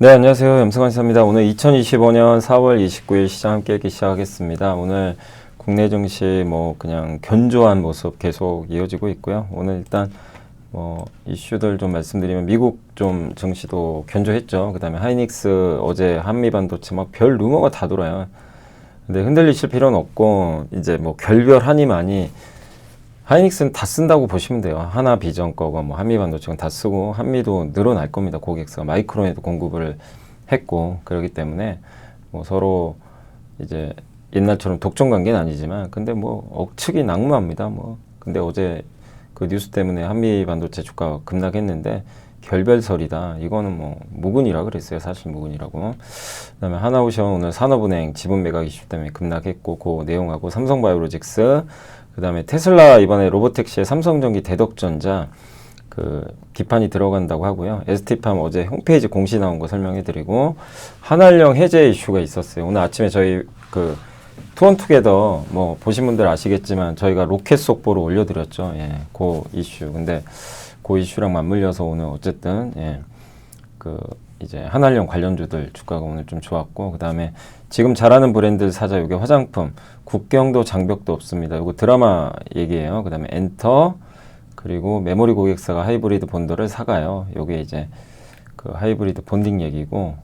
네, 안녕하세요. 염승환 씨입니다. 오늘 2025년 4월 29일 시장 함께 읽기 시작하겠습니다. 오늘 국내 증시 그냥 견조한 모습 계속 이어지고 있고요. 오늘 일단 이슈들 좀 말씀드리면 미국 좀 증시도 견조했죠. 그 다음에 하이닉스 어제 한미반도체 별 루머가 다 돌아요. 근데 흔들리실 필요는 없고 이제 결별 하니 많이 하이닉스는 다 쓴다고 보시면 돼요. 하나 비전 거고 한미반도체는 다 쓰고 한미도 늘어날 겁니다. 고객사가 마이크론에도 공급을 했고 그렇기 때문에 서로 이제 옛날처럼 독점 관계는 아니지만 근데 억측이 난무합니다. 근데 어제 그 뉴스 때문에 한미반도체 주가가 급락했는데 결별설이다. 이거는 무근이라 그랬어요. 사실 무근이라고. 그다음에 하나오션 오늘 산업은행 지분 매각 이슈 때문에 급락했고 그 내용하고 삼성바이오로직스 그 다음에 테슬라 이번에 로보택시에 삼성전기 대덕전자 그 기판이 들어간다고 하고요. ST팜 어제 홈페이지 공시 나온 거 설명해드리고 한알령 해제 이슈가 있었어요. 오늘 아침에 저희 그 투원투게더 보신 분들 아시겠지만 저희가 로켓 속보로 올려드렸죠. 예, 그 이슈. 근데 그 이슈랑 맞물려서 오늘 어쨌든 이제 한알령 관련주들 주가가 오늘 좀 좋았고 그 다음에 지금 잘하는 브랜드 사자 이게 화장품 국경도 장벽도 없습니다. 이거 드라마 얘기예요. 그 다음에 엔터 그리고 메모리 고객사가 하이브리드 본더를 사가요. 요게 이제 그 하이브리드 본딩 얘기고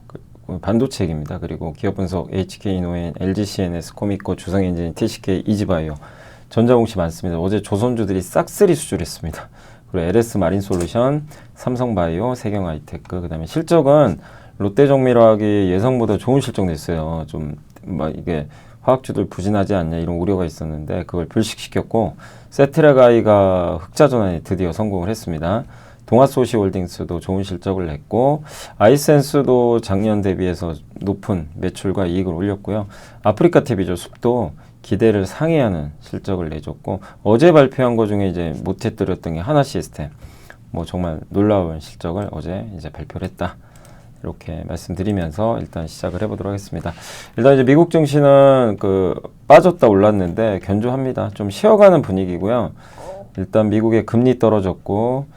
반도체 얘기입니다. 그리고 기업 분석 HK이노엔, LGCNS, 코미코, 주성엔진, TCK, 이지바이오 전자공시 많습니다. 어제 조선주들이 싹쓸이 수출했습니다. 그리고 LS 마린솔루션, 삼성바이오, 세경하이테크 그 다음에 실적은 롯데정밀화학이 예상보다 좋은 실적 냈어요. 좀 이게 화학주들 부진하지 않냐 이런 우려가 있었는데 그걸 불식시켰고 세트라가이가 흑자 전환에 드디어 성공을 했습니다. 동아소시홀딩스도 좋은 실적을 냈고 아이센스도 작년 대비해서 높은 매출과 이익을 올렸고요. 아프리카TV죠. 숲도 기대를 상회하는 실적을 내줬고 어제 발표한 것 중에 이제 못해드렸던 게 하나시스템 정말 놀라운 실적을 어제 이제 발표를 했다. 이렇게 말씀드리면서 일단 시작을 해보도록 하겠습니다. 일단 이제 미국 증시는 빠졌다 올랐는데 견조합니다. 좀 쉬어가는 분위기고요. 일단 미국의 금리 떨어졌고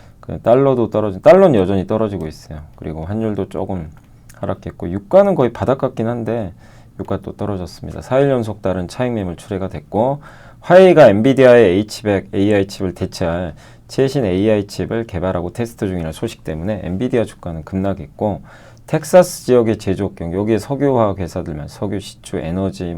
달러도 달러는 여전히 떨어지고 있어요. 그리고 환율도 조금 하락했고 유가는 거의 바닥 같긴 한데 유가 또 떨어졌습니다. 4일 연속 다른 차익 매물 출회가 됐고 화웨이가 엔비디아의 H100 AI 칩을 대체할 최신 AI 칩을 개발하고 테스트 중이라는 소식 때문에 엔비디아 주가는 급락했고 텍사스 지역의 제조업경 여기에 석유화학 회사들만 석유, 시추, 에너지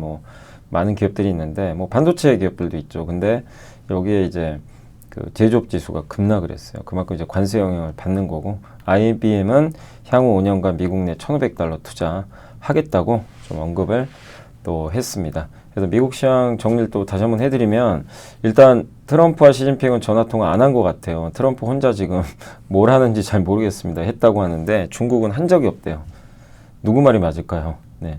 많은 기업들이 있는데 반도체 기업들도 있죠. 근데 여기에 이제 그 제조업 지수가 급락을 했어요. 그만큼 이제 관세 영향을 받는 거고 IBM은 향후 5년간 미국 내 $1,500 투자하겠다고 좀 언급을 또 했습니다. 그래서 미국 시장 정리를 또 다시 한번 해드리면 일단 트럼프와 시진핑은 전화통화 안 한 것 같아요. 트럼프 혼자 지금 뭘 하는지 잘 모르겠습니다. 했다고 하는데 중국은 한 적이 없대요. 누구 말이 맞을까요? 네.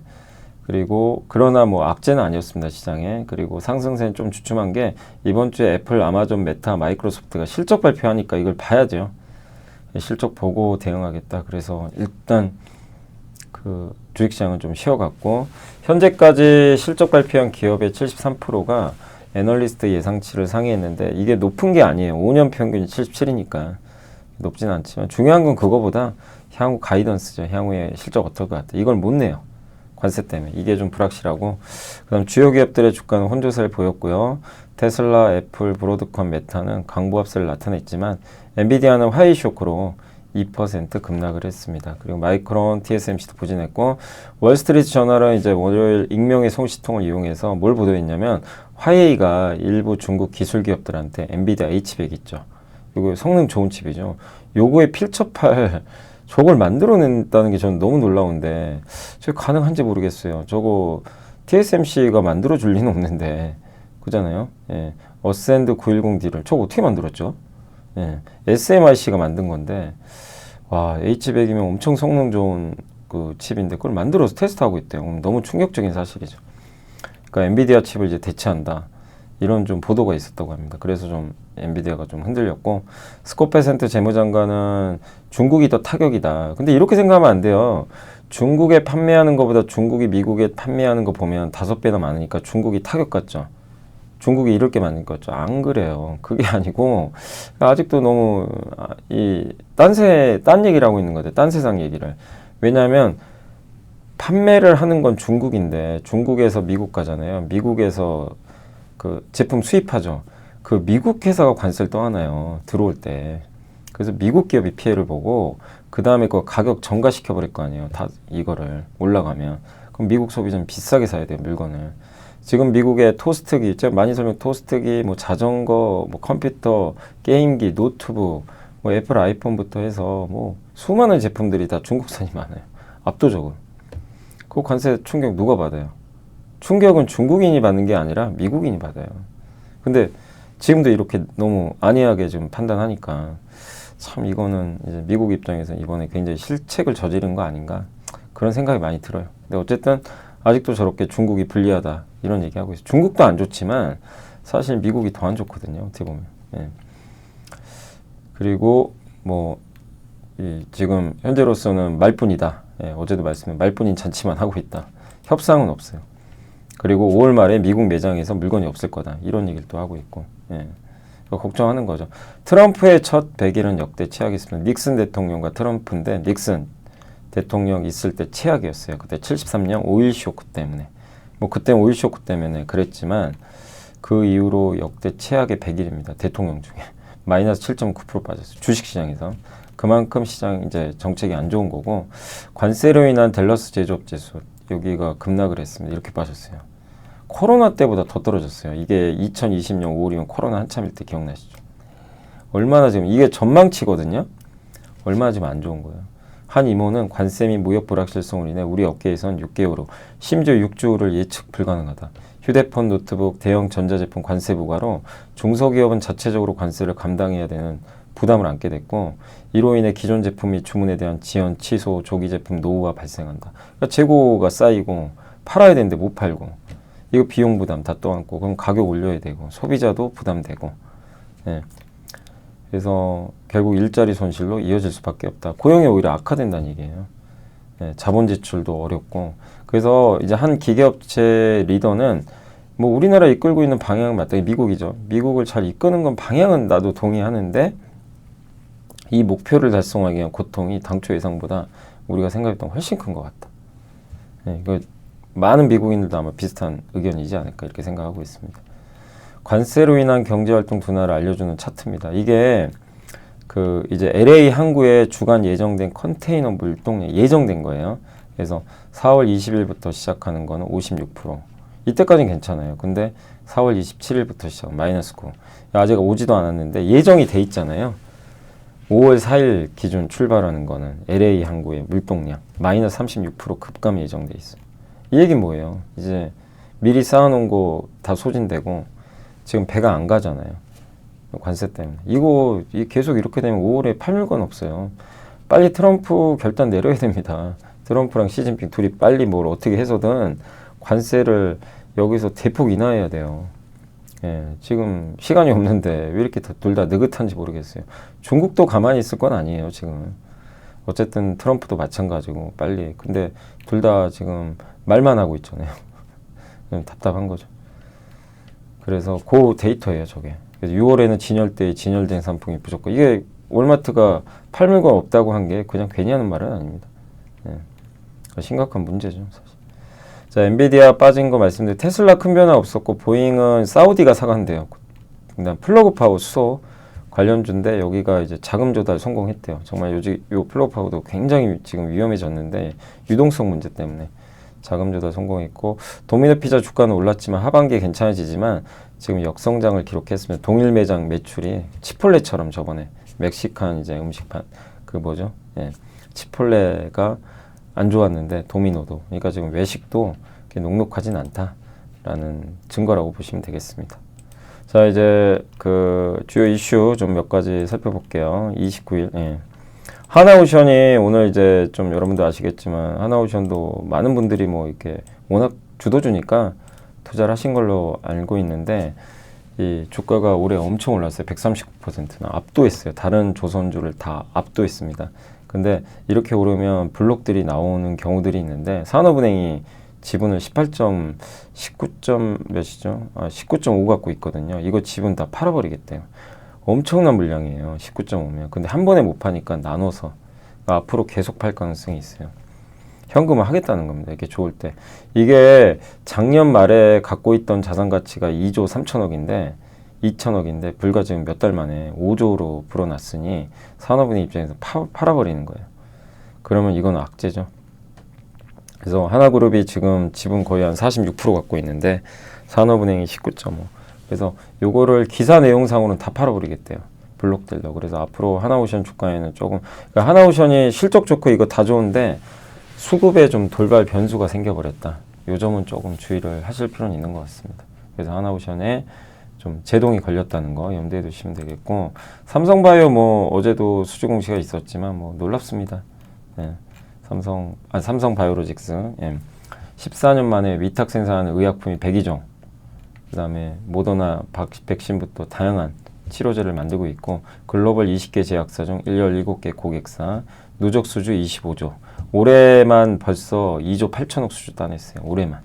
그리고 그러나 악재는 아니었습니다. 시장에. 그리고 상승세는 좀 주춤한 게 이번 주에 애플, 아마존, 메타, 마이크로소프트가 실적 발표하니까 이걸 봐야죠. 실적 보고 대응하겠다. 그래서 일단 주식시장은 좀 쉬어갔고 현재까지 실적 발표한 기업의 73%가 애널리스트 예상치를 상회했는데 이게 높은 게 아니에요. 5년 평균이 77이니까 높진 않지만 중요한 건 그거보다 향후 가이던스죠. 향후에 실적 어떨 것 같아. 이걸 못 내요. 관세 때문에. 이게 좀 불확실하고 그 다음 주요 기업들의 주가는 혼조세를 보였고요. 테슬라, 애플, 브로드컴, 메타는 강보합세를 나타냈지만 엔비디아는 화웨이 쇼크로 2% 급락을 했습니다. 그리고 마이크론, TSMC도 부진했고 월스트리트 저널은 이제 월요일 익명의 송시통을 이용해서 뭘 보도했냐면 화웨이가 일부 중국 기술 기업들한테 엔비디아 H100 있죠. 이거 성능 좋은 칩이죠. 요거에 필첩할 저걸 만들어낸다는 게 저는 너무 놀라운데 저게 가능한지 모르겠어요. 저거 TSMC가 만들어줄 리는 없는데 그잖아요. 예. 어센드 910D를 저거 어떻게 만들었죠? 예. SMIC가 만든 건데 와 H100이면 엄청 성능 좋은 그 칩인데 그걸 만들어서 테스트하고 있대요. 너무 충격적인 사실이죠. 그러니까 엔비디아 칩을 이제 대체한다. 이런 좀 보도가 있었다고 합니다. 그래서 좀 엔비디아가 좀 흔들렸고 스코페센트 재무장관은 중국이 더 타격이다. 근데 이렇게 생각하면 안 돼요. 중국에 판매하는 것보다 중국이 미국에 판매하는 거 보면 5배나 많으니까 중국이 타격 같죠. 중국이 이럴 게 많은 거죠. 안 그래요. 그게 아니고 아직도 너무 딴 얘기를 하고 있는 것 같아요. 딴 세상 얘기를. 왜냐하면 판매를 하는 건 중국인데 중국에서 미국 가잖아요. 미국에서 그 제품 수입하죠. 그 미국 회사가 관세를 떠안아요. 들어올 때. 그래서 미국 기업이 피해를 보고 그 다음에 그 가격 전가시켜 버릴 거 아니에요. 다 이거를 올라가면. 그럼 미국 소비자는 비싸게 사야 돼요. 물건을. 지금 미국의 토스트기, 제가 많이 설명 토스트기, 뭐 자전거, 뭐 컴퓨터, 게임기, 노트북, 뭐 애플 아이폰부터 해서 뭐 수많은 제품들이 다 중국산이 많아요. 압도적으로. 그 관세 충격 누가 받아요? 충격은 중국인이 받는 게 아니라 미국인이 받아요. 근데 지금도 이렇게 너무 안이하게 좀 판단하니까 참 이거는 이제 미국 입장에서 이번에 굉장히 실책을 저지른 거 아닌가 그런 생각이 많이 들어요. 근데 어쨌든 아직도 저렇게 중국이 불리하다 이런 얘기하고 있어요. 중국도 안 좋지만 사실 미국이 더 안 좋거든요. 어떻게 보면. 예. 그리고 뭐 지금 현재로서는 말뿐이다. 예, 어제도 말씀드린 말뿐인 잔치만 하고 있다. 협상은 없어요. 그리고 5월 말에 미국 매장에서 물건이 없을 거다. 이런 얘기를 또 하고 있고. 예. 걱정하는 거죠. 트럼프의 첫 100일은 역대 최악이었습니다. 닉슨 대통령과 트럼프인데 닉슨 대통령 있을 때 최악이었어요. 그때 73년 오일 쇼크 때문에. 뭐 그때 오일 쇼크 때문에 그랬지만 그 이후로 역대 최악의 100일입니다. 대통령 중에. 마이너스 7.9% 빠졌어요. 주식시장에서. 그만큼 시장 이제 정책이 안 좋은 거고 관세로 인한 댈러스 제조업 지수 여기가 급락을 했습니다. 이렇게 빠졌어요. 코로나 때보다 더 떨어졌어요. 이게 2020년 5월이면 코로나 한참일 때 기억나시죠? 얼마나 지금 이게 전망치거든요. 얼마나 지금 안 좋은 거예요. 한 이모는 관세 및 무역 불확실성으로 인해 우리 업계에선 6개월 후 심지어 6주를 예측 불가능하다. 휴대폰, 노트북, 대형 전자제품 관세 부과로 중소기업은 자체적으로 관세를 감당해야 되는 부담을 안게 됐고 이로 인해 기존 제품 및 주문에 대한 지연, 취소, 조기 제품 노후가 발생한다. 그러니까 재고가 쌓이고 팔아야 되는데 못 팔고 이거 비용 부담 다 떠안고 그럼 가격 올려야 되고 소비자도 부담되고 예. 그래서 결국 일자리 손실로 이어질 수밖에 없다. 고용이 오히려 악화된다는 얘기예요. 예. 자본 지출도 어렵고 그래서 이제 한 기계업체 리더는 뭐 우리나라 이끌고 있는 방향은 맞다. 미국이죠. 미국을 잘 이끄는 건 방향은 나도 동의하는데 이 목표를 달성하기 위한 고통이 당초 예상보다 우리가 생각했던 훨씬 큰 것 같다. 예, 이거 많은 미국인들도 아마 비슷한 의견이지 않을까 이렇게 생각하고 있습니다. 관세로 인한 경제활동 둔화를 알려주는 차트입니다. 이게 그 이제 LA 항구에 주간 예정된 컨테이너 물동량 예정된 거예요. 그래서 4월 20일부터 시작하는 거는 56%. 이때까지는 괜찮아요. 근데 4월 27일부터 시작 마이너스 9. 아직 오지도 않았는데 예정이 돼 있잖아요. 5월 4일 기준 출발하는 거는 LA 항구의 물동량 마이너스 36% 급감 예정돼 있어요. 이 얘기는 뭐예요? 이제 미리 쌓아놓은 거 다 소진되고 지금 배가 안 가잖아요. 관세 때문에. 이거 계속 이렇게 되면 5월에 팔 물건 없어요. 빨리 트럼프 결단 내려야 됩니다. 트럼프랑 시진핑 둘이 빨리 뭘 어떻게 해서든 관세를 여기서 대폭 인하해야 돼요. 예, 지금 시간이 없는데 왜 이렇게 둘 다 느긋한지 모르겠어요. 중국도 가만히 있을 건 아니에요, 지금. 어쨌든 트럼프도 마찬가지고 빨리. 근데 둘 다 지금 말만 하고 있잖아요. 답답한 거죠. 그래서 그 데이터예요, 저게. 그래서 6월에는 진열대에 진열된 상품이 부족하고 이게 월마트가 팔 물건 없다고 한 게 그냥 괜히 하는 말은 아닙니다. 예, 심각한 문제죠, 사실. 자, 엔비디아 빠진 거 말씀드린 테슬라 큰 변화 없었고 보잉은 사우디가 사간대요. 그다음 플러그 파워 수소 관련주인데 여기가 이제 자금 조달 성공했대요. 정말 요즘 요 플러그 파워도 굉장히 지금 위험해졌는데 유동성 문제 때문에 자금 조달 성공했고 도미노 피자 주가는 올랐지만 하반기에 괜찮아지지만 지금 역성장을 기록했습니다. 동일 매장 매출이 치폴레처럼 저번에 멕시칸 이제 음식판 그 뭐죠? 예. 치폴레가 안 좋았는데 도미노도 그러니까 지금 외식도 그렇게 녹록하진 않다라는 증거라고 보시면 되겠습니다. 자 이제 그 주요 이슈 좀 몇 가지 살펴볼게요. 29일 예. 하나오션이 오늘 이제 좀 여러분들 아시겠지만 하나오션도 많은 분들이 뭐 이렇게 워낙 주도주니까 투자를 하신 걸로 알고 있는데 이 주가가 올해 엄청 올랐어요. 139%나 압도했어요. 다른 조선주를 다 압도했습니다. 근데 이렇게 오르면 블록들이 나오는 경우들이 있는데 산업은행이 지분을 19점 몇이죠? 19.5 갖고 있거든요. 이거 지분 다 팔아버리겠대요. 엄청난 물량이에요. 19.5면. 근데 한 번에 못 파니까 나눠서 앞으로 계속 팔 가능성이 있어요. 현금을 하겠다는 겁니다. 이게 좋을 때. 이게 작년 말에 갖고 있던 자산 가치가 2조 3천억인데 2천억인데 불과 지금 몇 달 만에 5조로 불어났으니 산업은행 입장에서 팔아버리는 거예요. 그러면 이건 악재죠. 그래서 하나그룹이 지금 지분 거의 한 46% 갖고 있는데 산업은행이 19.5. 그래서 요거를 기사 내용상으로는 다 팔아버리겠대요. 블록딜러. 그래서 앞으로 하나오션 주가에는 조금, 그러니까 하나오션이 실적 좋고 이거 다 좋은데 수급에 좀 돌발 변수가 생겨버렸다. 요 점은 조금 주의를 하실 필요는 있는 것 같습니다. 그래서 하나오션에 좀 제동이 걸렸다는 거 염두에 두시면 되겠고, 삼성바이오 뭐 어제도 수주 공시가 있었지만 뭐 놀랍습니다. 예. 삼성바이오로직스 14년 만에 위탁 생산하는 의약품이 102종, 그 다음에 모더나 백신부터 다양한 치료제를 만들고 있고, 글로벌 20개 제약사 중 17개 고객사, 누적 수주 25조, 올해만 벌써 2조 8천억 수주 따냈어요. 올해만.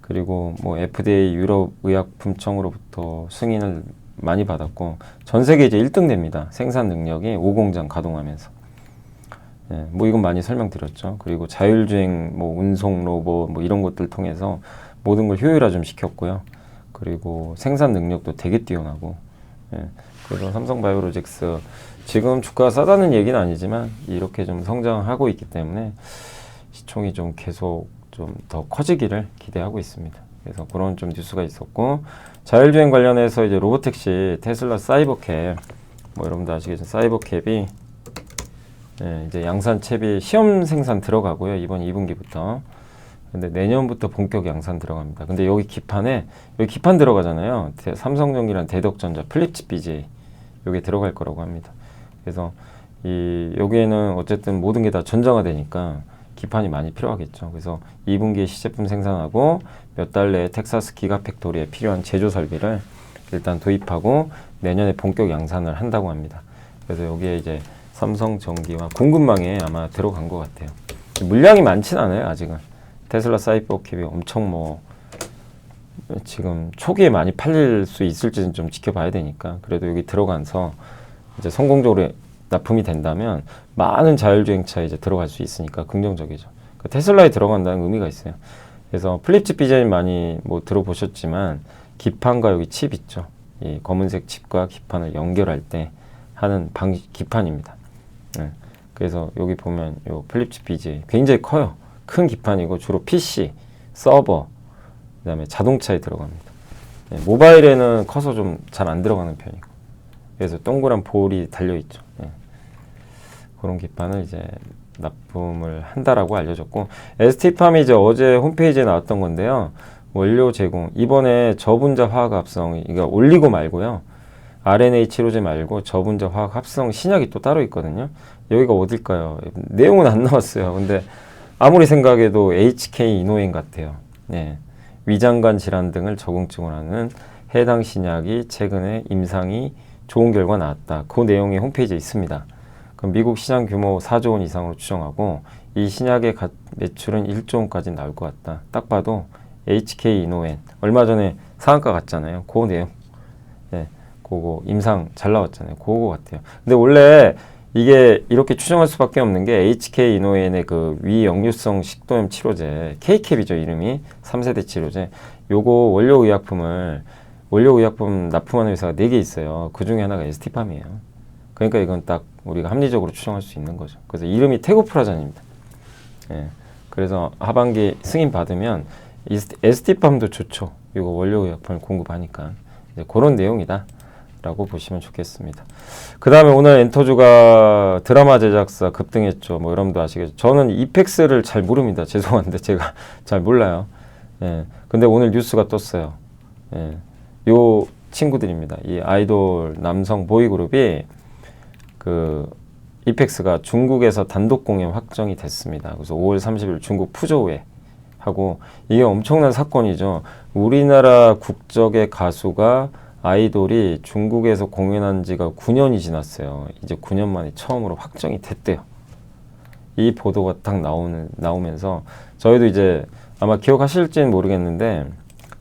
그리고 뭐 FDA 유럽 의약품청으로부터 승인을 많이 받았고, 전 세계 이제 1등 됩니다. 생산 능력이 5공장 가동하면서. 예, 뭐 이건 많이 설명드렸죠. 그리고 자율주행 뭐 운송 로봇 뭐 이런 것들 통해서 모든 걸 효율화 좀 시켰고요. 그리고 생산 능력도 되게 뛰어나고, 예, 그래서 삼성바이오로직스 지금 주가가 싸다는 얘기는 아니지만 이렇게 좀 성장하고 있기 때문에 시총이 좀 계속 좀 더 커지기를 기대하고 있습니다. 그래서 그런 좀 뉴스가 있었고, 자율주행 관련해서 이제 로보택시 테슬라 사이버캡, 뭐 여러분도 아시겠죠? 사이버캡이 이제 양산 채비 시험 생산 들어가고요. 이번 2분기부터. 근데 내년부터 본격 양산 들어갑니다. 근데 여기 기판 들어가잖아요. 삼성전기랑 대덕전자, 플립칩 BJ 여기 들어갈 거라고 합니다. 그래서 여기에는 어쨌든 모든 게 다 전자가 되니까 기판이 많이 필요하겠죠. 그래서 2분기에 시제품 생산하고 몇 달 내에 텍사스 기가팩토리에 필요한 제조 설비를 일단 도입하고 내년에 본격 양산을 한다고 합니다. 그래서 여기에 이제 삼성전기와 공급망에 아마 들어간 것 같아요. 물량이 많진 않아요, 아직은. 테슬라 사이버캡이 엄청 뭐 지금 초기에 많이 팔릴 수 있을지는 좀 지켜봐야 되니까, 그래도 여기 들어가서 이제 성공적으로 납품이 된다면 많은 자율주행차에 이제 들어갈 수 있으니까 긍정적이죠. 그 테슬라에 들어간다는 의미가 있어요. 그래서 플립칩 BJ 많이 뭐 들어보셨지만 기판과 여기 칩 있죠. 이 검은색 칩과 기판을 연결할 때 하는 기판입니다. 네. 그래서 여기 보면 요 플립칩 BJ 굉장히 커요. 큰 기판이고 주로 PC, 서버, 그 다음에 자동차에 들어갑니다. 네. 모바일에는 커서 좀 잘 안 들어가는 편이고, 그래서 동그란 볼이 달려있죠. 네. 그런 기판을 이제 납품을 한다라고 알려졌고, ST팜이 이제 어제 홈페이지에 나왔던 건데요. 원료 제공, 이번에 저분자 화학 합성, 이거 올리고 말고요. RNA 치료제 말고 저분자 화학 합성 신약이 또 따로 있거든요. 여기가 어딜까요? 내용은 안 나왔어요. 근데 아무리 생각해도 HK 이노엔 같아요. 네. 위장관 질환 등을 적응증을 하는 해당 신약이 최근에 임상이 좋은 결과 나왔다. 그 내용이 홈페이지에 있습니다. 그럼 미국 시장 규모 4조 원 이상으로 추정하고 이 신약의 매출은 1조 원까지 나올 것 같다. 딱 봐도 HK 이노엔 얼마 전에 상한가 갔잖아요. 그 내용. 네. 그거 임상 잘 나왔잖아요. 그거 같아요. 근데 원래 이게 이렇게 추정할 수밖에 없는 게 HK 이노엔의 그 위역류성 식도염 치료제 K캡이죠, 이름이. 3세대 치료제. 요거 원료 의약품 납품하는 회사가 4개 있어요. 그 중에 하나가 ST팜이에요. 그러니까 이건 딱 우리가 합리적으로 추정할 수 있는 거죠. 그래서 이름이 테고프라잔입니다. 예. 그래서 하반기 승인 받으면 ST팜도 좋죠. 이거 원료 의약품을 공급하니까. 이제 그런 내용이다 라고 보시면 좋겠습니다. 그 다음에 오늘 엔터주가 드라마 제작사 급등했죠. 뭐 여러분도 아시겠죠. 저는 이펙스를 잘 모릅니다. 죄송한데 제가 잘 몰라요. 예. 근데 오늘 뉴스가 떴어요. 예. 요 친구들입니다. 이 아이돌 남성 보이그룹이 그 이펙스가 중국에서 단독 공연 확정이 됐습니다. 그래서 5월 30일 중국 푸저우에 하고, 이게 엄청난 사건이죠. 우리나라 국적의 가수가 아이돌이 중국에서 공연한 지가 9년이 지났어요. 이제 9년 만에 처음으로 확정이 됐대요. 이 보도가 딱 나오면서 저희도 이제 아마 기억하실지는 모르겠는데,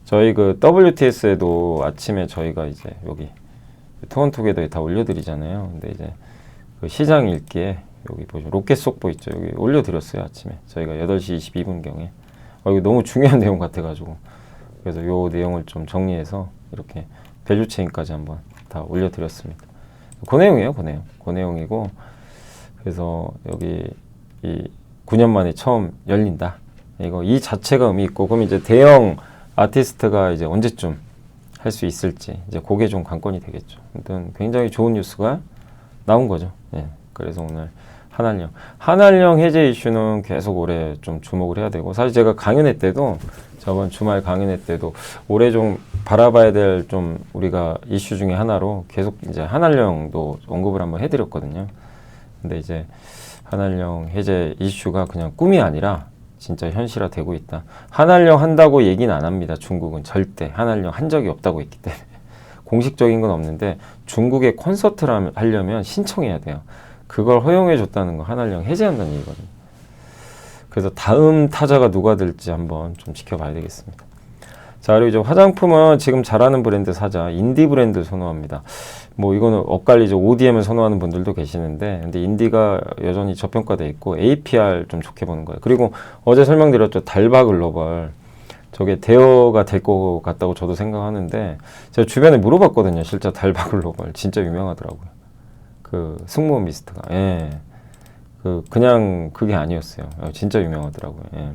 저희 그 WTS에도 아침에 저희가 이제 여기 투원투게더에 다 올려드리잖아요. 근데 이제 그 시장 읽기에 여기 보시면 로켓 속보 있죠. 여기 올려드렸어요. 아침에 저희가 8시 22분경에 이거 너무 중요한 내용 같아가지고 그래서 요 내용을 좀 정리해서 이렇게 밸류 체인까지 한번 다 올려드렸습니다. 그 내용이에요. 그 내용이고 그래서 여기 이 9년 만에 처음 열린다. 이거 이 자체가 의미 있고 그럼 이제 대형 아티스트가 이제 언제쯤 할 수 있을지 이제 그게 좀 관건이 되겠죠. 아무튼 굉장히 좋은 뉴스가 나온 거죠. 예. 그래서 오늘 한알령 해제 이슈는 계속 올해 좀 주목을 해야 되고 사실 제가 강연회 때도 저번 주말 강연회 때도 올해 좀 바라봐야 될 좀 우리가 이슈 중에 하나로 계속 이제 한알령도 언급을 한번 해드렸거든요. 근데 이제 한알령 해제 이슈가 그냥 꿈이 아니라 진짜 현실화되고 있다. 한알령 한다고 얘기는 안 합니다. 중국은 절대 한알령 한 적이 없다고 했기 때문에 공식적인 건 없는데 중국에 콘서트를 하려면 신청해야 돼요. 그걸 허용해 줬다는 거 한알령 해제한다는 얘기거든요. 그래서 다음 타자가 누가 될지 한번 좀 지켜봐야 되겠습니다. 자, 그리고 이제 화장품은 지금 잘하는 브랜드 사자, 인디 브랜드 선호합니다. 뭐 이거는 엇갈리죠. ODM을 선호하는 분들도 계시는데, 근데 인디가 여전히 저평가돼 있고 APR 좀 좋게 보는 거예요. 그리고 어제 설명드렸죠. 달바 글로벌. 저게 대여가 될 것 같다고 저도 생각하는데, 제가 주변에 물어봤거든요. 실제 달바 글로벌. 진짜 유명하더라고요. 그 승무원 미스트가. 예. 그냥 그게 아니었어요. 진짜 유명하더라고요. 예.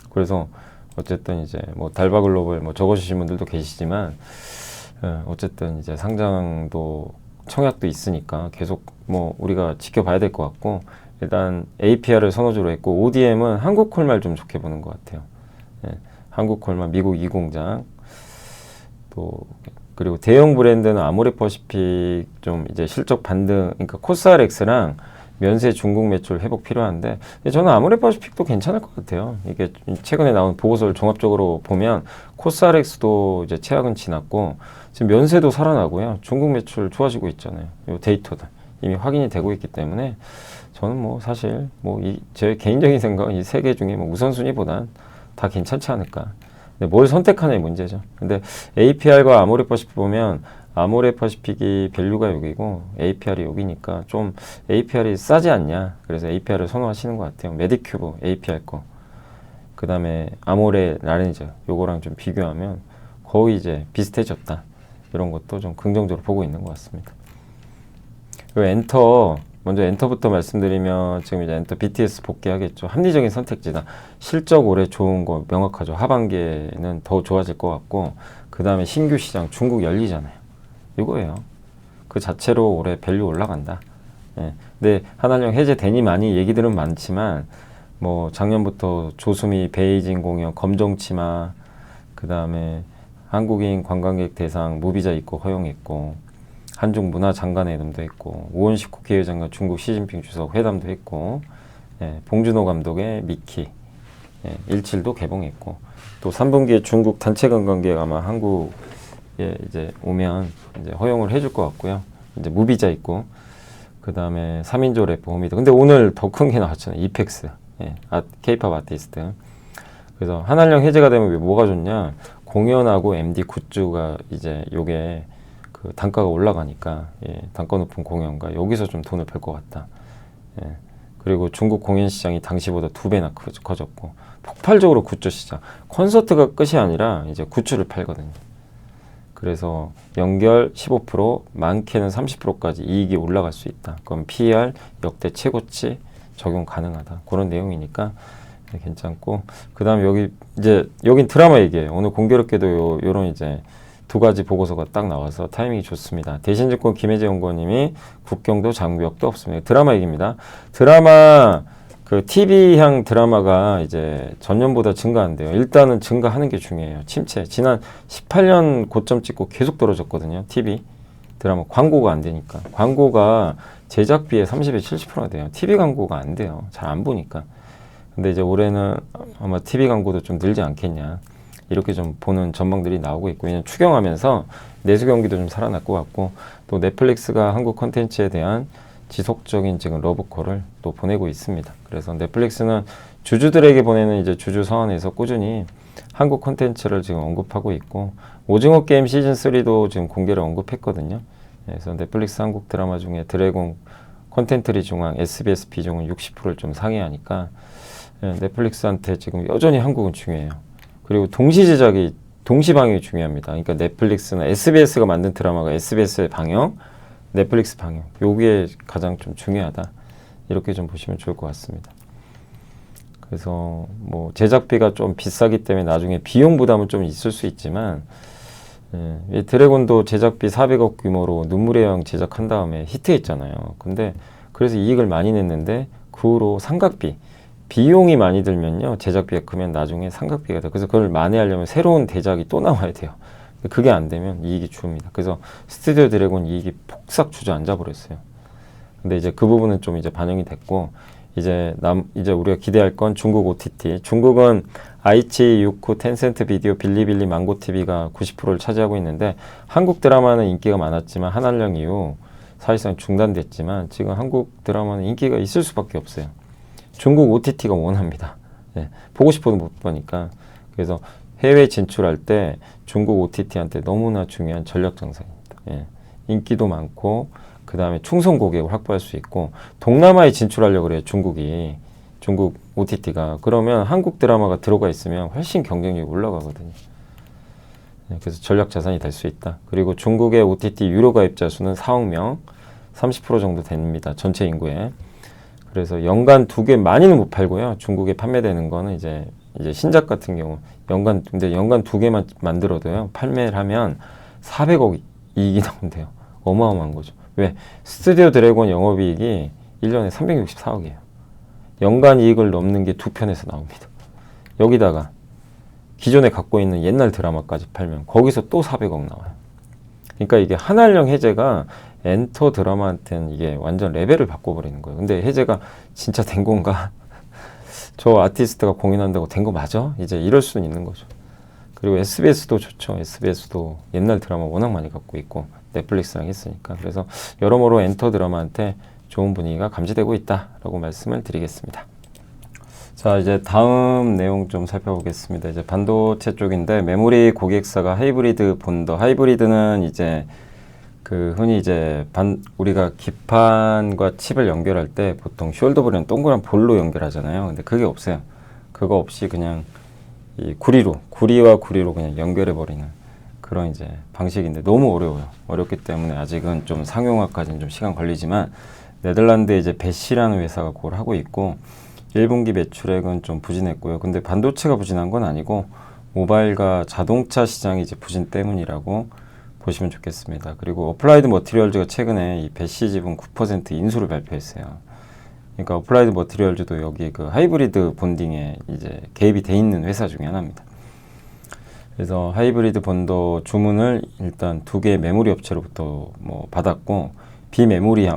그래서 어쨌든 이제 뭐 달바 글로벌 뭐 적어주신 분들도 계시지만 어쨌든 이제 상장도 청약도 있으니까 계속 뭐 우리가 지켜봐야 될 것 같고 일단 APR을 선호주로 했고 ODM은 한국콜말 좀 좋게 보는 것 같아요. 예, 한국콜말 미국 이공장 또 그리고 대형 브랜드는 아모레퍼시픽 좀 이제 실적 반등 그러니까 코스알엑스랑 면세 중국 매출 회복 필요한데 저는 아모레퍼시픽도 괜찮을 것 같아요. 이게 최근에 나온 보고서를 종합적으로 보면 코스알엑스도 이제 최악은 지났고 지금 면세도 살아나고요. 중국 매출 좋아지고 있잖아요. 이 데이터도 이미 확인이 되고 있기 때문에 저는 뭐 사실 뭐 제 개인적인 생각은 이 세 개 중에 뭐 우선순위보단 다 괜찮지 않을까. 근데 뭘 선택하냐의 문제죠. 근데 APR과 아모레퍼시픽 보면 아모레퍼시픽이 밸류가 여기고 APR이 여기니까 좀 APR이 싸지 않냐. 그래서 APR을 선호하시는 것 같아요. 메디큐브 APR 거. 그 다음에 아모레 라렌즈 요거랑 좀 비교하면 거의 이제 비슷해졌다. 이런 것도 좀 긍정적으로 보고 있는 것 같습니다. 그리고 엔터 먼저 엔터부터 말씀드리면 지금 이제 엔터 BTS 복귀하겠죠. 합리적인 선택지다. 실적 올해 좋은 거 명확하죠. 하반기에는 더 좋아질 것 같고 그 다음에 신규 시장 중국 열리잖아요. 이거예요. 그 자체로 올해 밸류 올라간다. 예. 근데 한알령 해제되니 많이 얘기들은 많지만 뭐 작년부터 조수미 베이징 공연 검정치마 그 다음에 한국인 관광객 대상 무비자 입국 허용했고 한중 문화장관회담도 했고 우원식 국회의장과 중국 시진핑 주석 회담도 했고 예. 봉준호 감독의 미키 17도 개봉했고 또 3분기에 중국 단체 관광객 아마 한국 이제 오면 이제 허용을 해줄 것 같고요. 이제 무비자 있고 그 다음에 3인조 래퍼 호미드. 근데 오늘 더 큰 게 나왔잖아요. 이펙스, K-팝 아티스트. 그래서 한알령 해제가 되면 왜 뭐가 좋냐? 공연하고 MD 굿즈가 이제 요게 그 단가가 올라가니까 단가 높은 공연가 여기서 좀 돈을 벌 것 같다. 그리고 중국 공연 시장이 당시보다 2배나 커졌고 폭발적으로 굿즈 시장. 콘서트가 끝이 아니라 이제 굿즈를 팔거든요. 그래서 연결 15%, 많게는 30%까지 이익이 올라갈 수 있다. 그럼 PER 역대 최고치 적용 가능하다. 그런 내용이니까 괜찮고 그 다음에 여긴 드라마 얘기예요. 오늘 공교롭게도 요런 이제 두 가지 보고서가 딱 나와서 타이밍이 좋습니다. 대신증권 김혜재 연구원님이 국경도 장벽도 없습니다. 드라마 얘기입니다. 드라마 그 TV향 드라마가 이제 전년보다 증가한대요. 일단은 증가하는 게 중요해요. 침체. 지난 18년 고점 찍고 계속 떨어졌거든요. TV 드라마 광고가 안 되니까. 광고가 제작비의 30에 70%가 돼요. TV 광고가 안 돼요. 잘 안 보니까. 근데 이제 올해는 아마 TV 광고도 좀 늘지 않겠냐. 이렇게 좀 보는 전망들이 나오고 있고, 왜냐면 추경하면서 내수 경기도 좀 살아날 것 같고, 또 넷플릭스가 한국 콘텐츠에 대한 지속적인 지금 러브콜을 또 보내고 있습니다. 그래서 넷플릭스는 주주들에게 보내는 이제 주주 서한에서 꾸준히 한국 콘텐츠를 지금 언급하고 있고, 오징어 게임 시즌 3도 지금 공개를 언급했거든요. 그래서 넷플릭스 한국 드라마 중에 드래곤 콘텐츠리 중앙 SBS 비중은 60%를 좀 상회하니까 넷플릭스한테 지금 여전히 한국은 중요해요. 그리고 동시 제작이 동시 방영이 중요합니다. 그러니까 넷플릭스나 SBS가 만든 드라마가 SBS의 방영, 넷플릭스 방영, 요게 가장 좀 중요하다. 이렇게 좀 보시면 좋을 것 같습니다. 그래서 뭐 제작비가 좀 비싸기 때문에 나중에 비용 부담은 좀 있을 수 있지만 드래곤도 제작비 400억 규모로 눈물의 여왕 제작한 다음에 히트했잖아요. 근데 그래서 이익을 많이 냈는데 그 후로 삼각비 비용이 많이 들면요 제작비가 크면 나중에 삼각비가 돼요. 그래서 그걸 만회하려면 새로운 대작이 또 나와야 돼요. 그게 안 되면 이익이 줍니다. 그래서 스튜디오 드래곤 이익이 폭삭 주저앉아 버렸어요. 근데 이제 그 부분은 좀 이제 반영이 됐고 이제 우리가 기대할 건 중국 OTT. 중국은 아이치, 유쿠, 텐센트 비디오, 빌리빌리, 망고 TV가 90%를 차지하고 있는데 한국 드라마는 인기가 많았지만 한한령 이후 사실상 중단됐지만 지금 한국 드라마는 인기가 있을 수밖에 없어요. 중국 OTT가 원합니다. 보고 싶어도 못 보니까. 그래서 해외 진출할 때 중국 OTT한테 너무나 중요한 전략 장사입니다. 인기도 많고 그 다음에 충성 고객을 확보할 수 있고 동남아에 진출하려고 그래요. 중국 OTT가. 그러면 한국 드라마가 들어가 있으면 훨씬 경쟁력이 올라가거든요. 그래서 전략 자산이 될 수 있다. 그리고 중국의 OTT 유료 가입자 수는 4억 명, 30% 정도 됩니다. 전체 인구에. 그래서 연간 2개 많이는 못 팔고요. 중국에 판매되는 거는 이제 신작 같은 경우 근데 연간 2개만 만들어도요. 판매를 하면 400억 이익이 나온대요. 어마어마한 거죠. 왜? 스튜디오 드래곤 영업이익이 1년에 364억이에요. 연간 이익을 넘는 게 2편에서 나옵니다. 여기다가 기존에 갖고 있는 옛날 드라마까지 팔면 거기서 또 400억 나와요. 그러니까 이게 한한령 해제가 엔터 드라마한테는 이게 완전 레벨을 바꿔버리는 거예요. 근데 해제가 진짜 된 건가? 저 아티스트가 공연한다고 된 거 맞아? 이제 이럴 수는 있는 거죠. 그리고 SBS도 좋죠. SBS도 옛날 드라마 워낙 많이 갖고 있고 넷플릭스랑 했으니까. 그래서 여러모로 엔터 드라마한테 좋은 분위기가 감지되고 있다라고 말씀을 드리겠습니다. 자, 이제 다음 내용 좀 살펴보겠습니다. 이제 반도체 쪽인데 메모리 고객사가 하이브리드 본더. 하이브리드는 이제 흔히 이제 우리가 기판과 칩을 연결할 때 보통 숄더볼이나 동그란 볼로 연결하잖아요. 근데 그게 없어요. 그거 없이 그냥 이 구리와 구리로 그냥 연결해 버리는 그런 이제 방식인데 너무 어려워요. 어렵기 때문에 아직은 좀 상용화까지는 좀 시간 걸리지만 네덜란드에 이제 배시라는 회사가 그걸 하고 있고 1분기 매출액은 좀 부진했고요. 근데 반도체가 부진한 건 아니고 모바일과 자동차 시장이 이제 부진 때문이라고 보시면 좋겠습니다. 그리고 어플라이드 머티리얼즈가 최근에 이 배시 지분 9% 인수를 발표했어요. 그러니까 어플라이드 머티리얼즈도 여기 그 하이브리드 본딩에 이제 개입이 돼 있는 회사 중에 하나입니다. 그래서 하이브리드 본더 주문을 일단 2개의 메모리 업체로부터 뭐 받았고 비메모리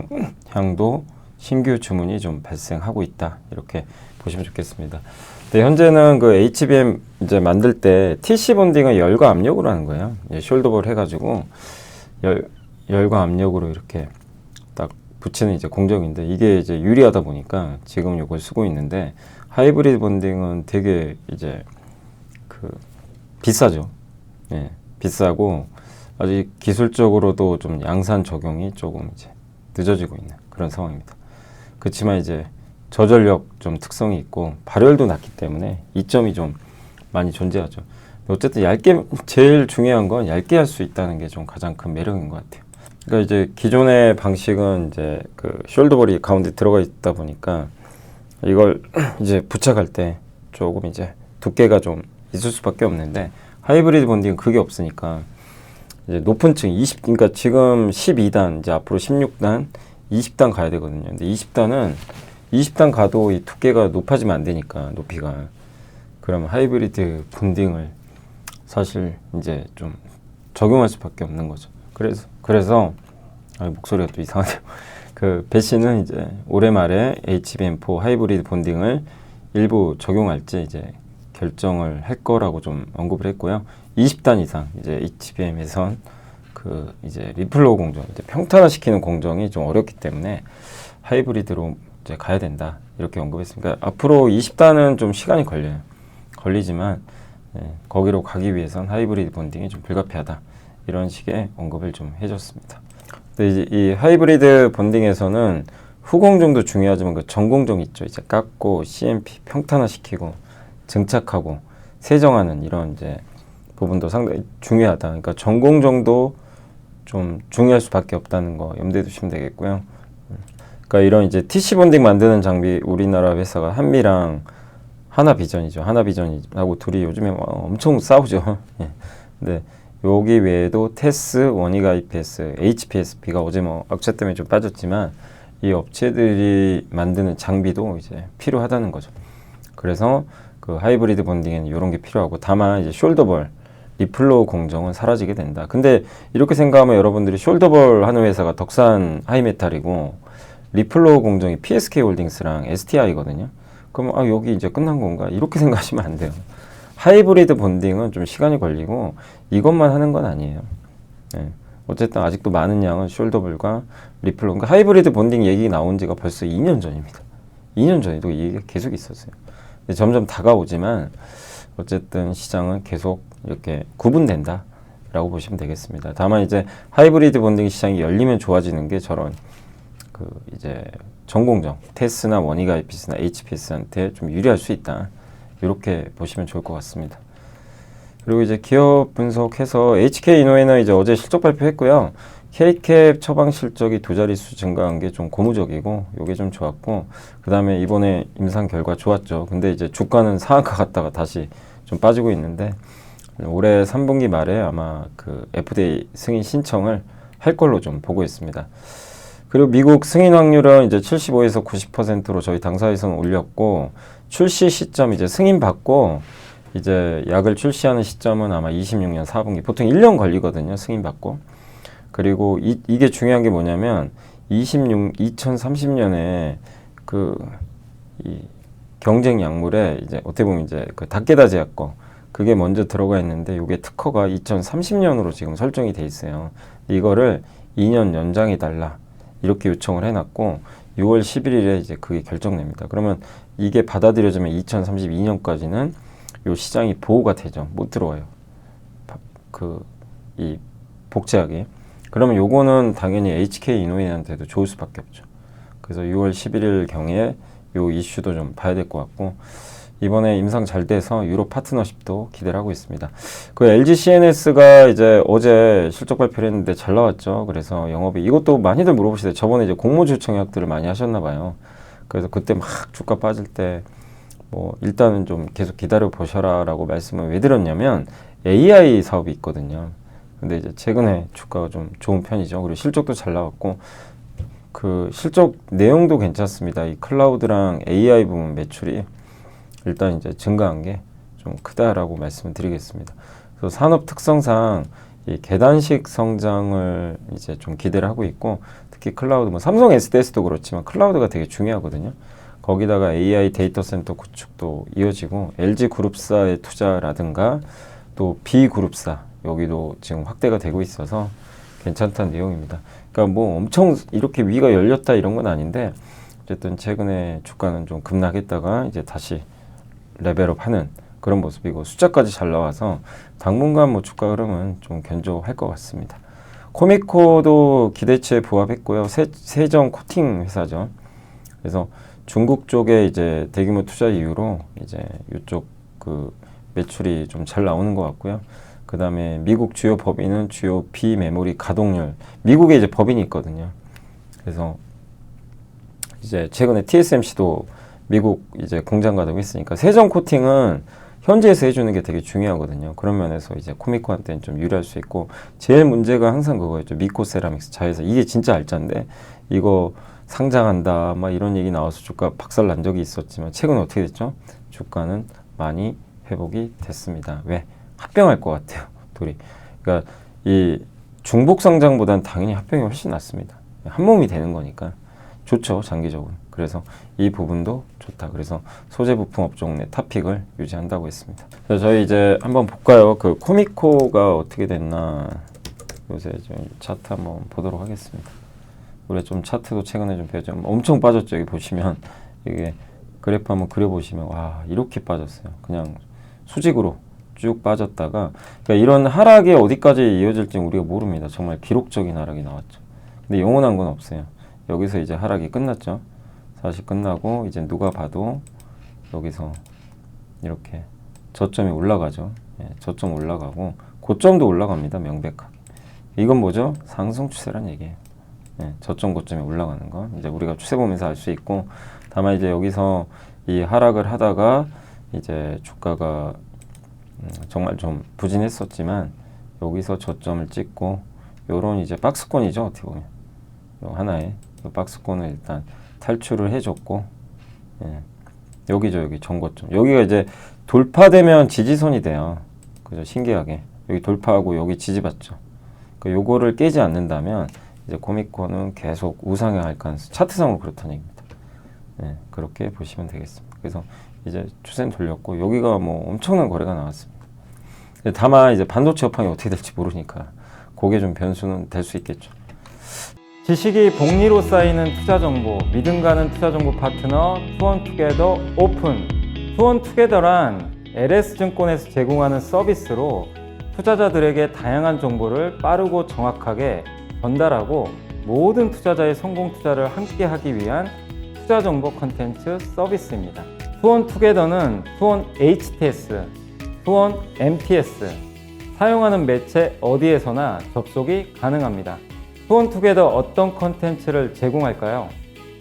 향도 신규 주문이 좀 발생하고 있다. 이렇게 보시면 좋겠습니다. 근데 현재는 그 HBM 이제 만들 때 TC 본딩은 열과 압력으로 하는 거예요. 숄더볼 해가지고 열과 압력으로 이렇게 딱 붙이는 이제 공정인데 이게 이제 유리하다 보니까 지금 이걸 쓰고 있는데 하이브리드 본딩은 되게 이제 비싸죠. 비싸고 아직 기술적으로도 좀 양산 적용이 조금 이제 늦어지고 있는 그런 상황입니다. 그렇지만 이제 저전력 좀 특성이 있고 발열도 낮기 때문에 이점이 좀 많이 존재하죠. 어쨌든 제일 중요한 건 얇게 할 수 있다는 게 좀 가장 큰 매력인 것 같아요. 그러니까 이제 기존의 방식은 이제 그 숄더볼이 가운데 들어가 있다 보니까 이걸 이제 부착할 때 조금 이제 두께가 좀 있을 수밖에 없는데 하이브리드 본딩은 그게 없으니까 이제 높은 층 그러니까 지금 12단 이제 앞으로 16단 20단 가야 되거든요. 근데 20단 가도 이 두께가 높아지면 안 되니까 높이가 그러면 하이브리드 본딩을 사실 이제 좀 적용할 수밖에 없는 거죠. 그래서 목소리가 또 이상하네요. 그 배시는 이제 올해 말에 HBM4 하이브리드 본딩을 일부 적용할지 이제 결정을 할 거라고 좀 언급을 했고요. 20단 이상 이제 HBM에선 그 이제 리플로우 공정, 이제 평탄화시키는 공정이 좀 어렵기 때문에 하이브리드로 이제 가야 된다 이렇게 언급했습니다. 앞으로 20단은 좀 시간이 걸리지만 거기로 가기 위해선 하이브리드 본딩이 좀 불가피하다 이런 식의 언급을 좀 해줬습니다. 근데 이제 이 하이브리드 본딩에서는 후공정도 중요하지만 그 전공정 있죠. 이제 깎고 CMP 평탄화시키고 증착하고 세정하는 이런 이제 부분도 상당히 중요하다. 그러니까 전공정도 좀 중요할 수밖에 없다는 거 염두에 두시면 되겠고요. 그러니까 이런 이제 TC 본딩 만드는 장비 우리나라 회사가 한미랑 하나비전이죠. 하나비전하고 둘이 요즘에 엄청 싸우죠. 예. 근데 여기 외에도 테스, 원익 IPS, HPSP가 어제 뭐 악재 때문에 좀 빠졌지만 이 업체들이 만드는 장비도 이제 필요하다는 거죠. 그래서 그 하이브리드 본딩에는 이런 게 필요하고 다만 이제 숄더볼, 리플로 공정은 사라지게 된다. 근데 이렇게 생각하면 여러분들이 숄더볼 하는 회사가 덕산 하이메탈이고 리플로 공정이 PSK 홀딩스랑 STI거든요. 그럼 아 여기 이제 끝난 건가? 이렇게 생각하시면 안 돼요. 하이브리드 본딩은 좀 시간이 걸리고 이것만 하는 건 아니에요. 네. 어쨌든 아직도 많은 양은 숄더볼과 리플로, 그러니까 하이브리드 본딩 얘기 나온 지가 벌써 2년 전입니다. 2년 전에도 이 얘기가 계속 있었어요. 근데 점점 다가오지만 어쨌든 시장은 계속 이렇게 구분된다 라고 보시면 되겠습니다. 다만 이제 하이브리드 본딩 시장이 열리면 좋아지는 게 저런 그 이제 전공정 테스나 원익 IPS나 HPS한테 좀 유리할 수 있다. 이렇게 보시면 좋을 것 같습니다. 그리고 이제 기업 분석해서 HK이노웨는 이제 어제 실적 발표했고요. K캡 처방 실적이 두 자릿수 증가한 게 좀 고무적이고 요게 좀 좋았고, 그 다음에 이번에 임상 결과 좋았죠. 근데 이제 주가는 상한가 갔다가 다시 좀 빠지고 있는데 올해 3분기 말에 아마 그 FDA 승인 신청을 할 걸로 좀 보고 있습니다. 그리고 미국 승인 확률은 이제 75에서 90%로 저희 당사에서는 올렸고, 출시 시점 이제 승인 받고 이제 약을 출시하는 시점은 아마 26년 4분기, 보통 1년 걸리거든요, 승인 받고. 그리고 이게 중요한 게 뭐냐면 2030년에 그 이 경쟁 약물에 이제 어떻게 보면 이제 그 다케다 제약 거 그게 먼저 들어가 있는데 이게 특허가 2030년으로 지금 설정이 돼 있어요. 이거를 2년 연장해 달라 이렇게 요청을 해놨고 6월 11일에 이제 그게 결정됩니다. 그러면 이게 받아들여지면 2032년까지는 요 시장이 보호가 되죠. 못 들어와요. 이 복제약이. 그러면 요거는 당연히 HK 이노웨한테도 좋을 수밖에 없죠. 그래서 6월 11일 경에 요 이슈도 좀 봐야 될 것 같고, 이번에 임상 잘 돼서 유럽 파트너십도 기대를 하고 있습니다. 그 LG CNS가 이제 어제 실적 발표를 했는데 잘 나왔죠. 그래서 영업이 이것도 많이들 물어보시대요. 저번에 이제 공모주청 약들을 많이 하셨나 봐요. 그래서 그때 막 주가 빠질 때 뭐 일단은 좀 계속 기다려 보셔라 라고 말씀을 왜 드렸냐면 AI 사업이 있거든요. 근데 이제 최근에 주가가 좀 좋은 편이죠. 그리고 실적도 잘 나왔고 그 실적 내용도 괜찮습니다. 이 클라우드랑 AI 부분 매출이 일단 이제 증가한 게 좀 크다라고 말씀을 드리겠습니다. 그래서 산업 특성상 이 계단식 성장을 이제 좀 기대를 하고 있고, 특히 클라우드, 뭐 삼성 SDS도 그렇지만 클라우드가 되게 중요하거든요. 거기다가 AI 데이터 센터 구축도 이어지고 LG 그룹사의 투자라든가 또 B 그룹사 여기도 지금 확대가 되고 있어서 괜찮다는 내용입니다. 그러니까 뭐 엄청 이렇게 위가 열렸다 이런 건 아닌데 어쨌든 최근에 주가는 좀 급락했다가 이제 다시 레벨업하는 그런 모습이고, 숫자까지 잘 나와서 당분간 뭐 주가 흐름은 좀 견조할 것 같습니다. 코미코도 기대치에 부합했고요. 세정 코팅 회사죠. 그래서 중국 쪽에 이제 대규모 투자 이후로 이제 이쪽 그 매출이 좀 잘 나오는 것 같고요. 그 다음에 미국 주요 법인은 주요 비메모리 가동률, 미국에 이제 법인이 있거든요. 그래서 이제 최근에 TSMC도 미국 이제 공장 가동을 했으니까 세정 코팅은 현지에서 해주는 게 되게 중요하거든요. 그런 면에서 이제 코미코한테는 좀 유리할 수 있고, 제일 문제가 항상 그거였죠. 미코 세라믹스 자회사. 이게 진짜 알짜인데 이거 상장한다 막 이런 얘기 나와서 주가 박살 난 적이 있었지만 최근 어떻게 됐죠? 주가는 많이 회복이 됐습니다. 왜? 합병할 것 같아요, 둘이. 그러니까 이 중복 상장보다는 당연히 합병이 훨씬 낫습니다. 한 몸이 되는 거니까 좋죠, 장기적으로. 그래서 이 부분도 좋다. 그래서 소재 부품 업종 내 탑픽을 유지한다고 했습니다. 그래서 저희 이제 한번 볼까요? 그 코미코가 어떻게 됐나 요새 좀 차트 한번 보도록 하겠습니다. 원래 좀 차트도 최근에 좀 배웠죠. 엄청 빠졌죠. 여기 보시면 이게 그래프 한번 그려보시면 와 이렇게 빠졌어요. 그냥 수직으로 쭉 빠졌다가, 그러니까 이런 하락이 어디까지 이어질지 우리가 모릅니다. 정말 기록적인 하락이 나왔죠. 근데 영원한 건 없어요. 여기서 이제 하락이 끝났죠. 사실 끝나고 이제 누가 봐도 여기서 이렇게 저점이 올라가죠. 예, 저점 올라가고 고점도 올라갑니다. 명백하게. 이건 뭐죠? 상승 추세란 얘기예요. 예, 저점 고점이 올라가는 거 이제 우리가 추세 보면서 알 수 있고, 다만 이제 여기서 이 하락을 하다가 이제 주가가 정말 좀 부진했었지만 여기서 저점을 찍고 요런 이제 박스권이죠. 어떻게 보면 요 하나의 요 박스권을 일단 탈출을 해줬고, 예, 여기죠. 여기 전고점 여기가 이제 돌파되면 지지선이 돼요. 그죠? 신기하게 여기 돌파하고 여기 지지받죠. 그러니까 요거를 깨지 않는다면 이제 코미코는 계속 우상향할 가능성, 차트상으로 그렇다는 얘기입니다. 네, 그렇게 보시면 되겠습니다. 그래서 이제 추세는 돌렸고 여기가 뭐 엄청난 거래가 나왔습니다. 다만 이제 반도체 업황이 어떻게 될지 모르니까 그게 좀 변수는 될 수 있겠죠. 지식이 복리로 쌓이는 투자 정보, 믿음 가는 투자 정보 파트너 투원투게더 오픈. 투원투게더란 LS증권에서 제공하는 서비스로 투자자들에게 다양한 정보를 빠르고 정확하게 전달하고 모든 투자자의 성공 투자를 함께 하기 위한 투자 정보 컨텐츠 서비스입니다. 투원투게더는 투원 HTS, 투원 MTS, 사용하는 매체 어디에서나 접속이 가능합니다. 투원투게더 어떤 컨텐츠를 제공할까요?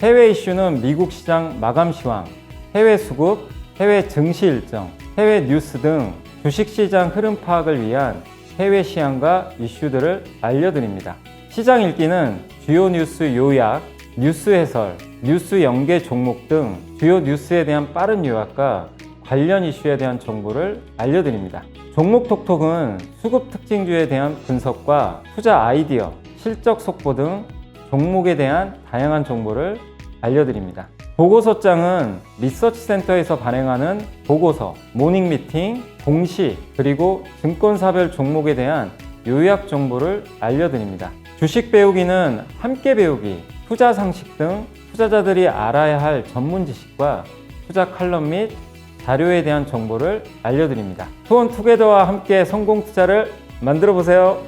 해외 이슈는 미국 시장 마감 시황, 해외 수급, 해외 증시 일정, 해외 뉴스 등 주식시장 흐름 파악을 위한 해외 시황과 이슈들을 알려드립니다. 시장 읽기는 주요 뉴스 요약, 뉴스 해설, 뉴스 연계 종목 등 주요 뉴스에 대한 빠른 요약과 관련 이슈에 대한 정보를 알려드립니다. 종목 톡톡은 수급 특징주에 대한 분석과 투자 아이디어, 실적 속보 등 종목에 대한 다양한 정보를 알려드립니다. 보고서장은 리서치센터에서 발행하는 보고서, 모닝미팅, 공시, 그리고 증권사별 종목에 대한 요약 정보를 알려드립니다. 주식 배우기는 함께 배우기, 투자 상식 등 투자자들이 알아야 할 전문 지식과 투자 칼럼 및 자료에 대한 정보를 알려드립니다. 투원투게더와 함께 성공 투자를 만들어 보세요.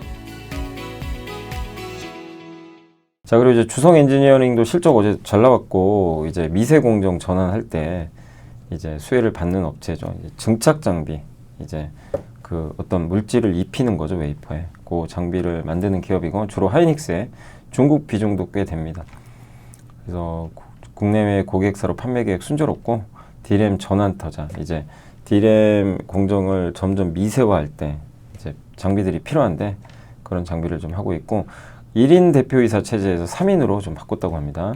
자, 그리고 이제 주성 엔지니어링도 실적 어제 잘 나왔고, 이제 미세 공정 전환할 때 이제 수혜를 받는 업체죠. 이제 증착 장비, 이제 그 어떤 물질을 입히는 거죠, 웨이퍼에. 그 장비를 만드는 기업이고, 주로 하이닉스에 중국 비중도 꽤 됩니다. 그래서 국내외 고객사로 판매 계획 순조롭고, D램 전환 타자, 이제 D램 공정을 점점 미세화할 때 이제 장비들이 필요한데 그런 장비를 좀 하고 있고, 1인 대표이사 체제에서 3인으로 좀 바꿨다고 합니다.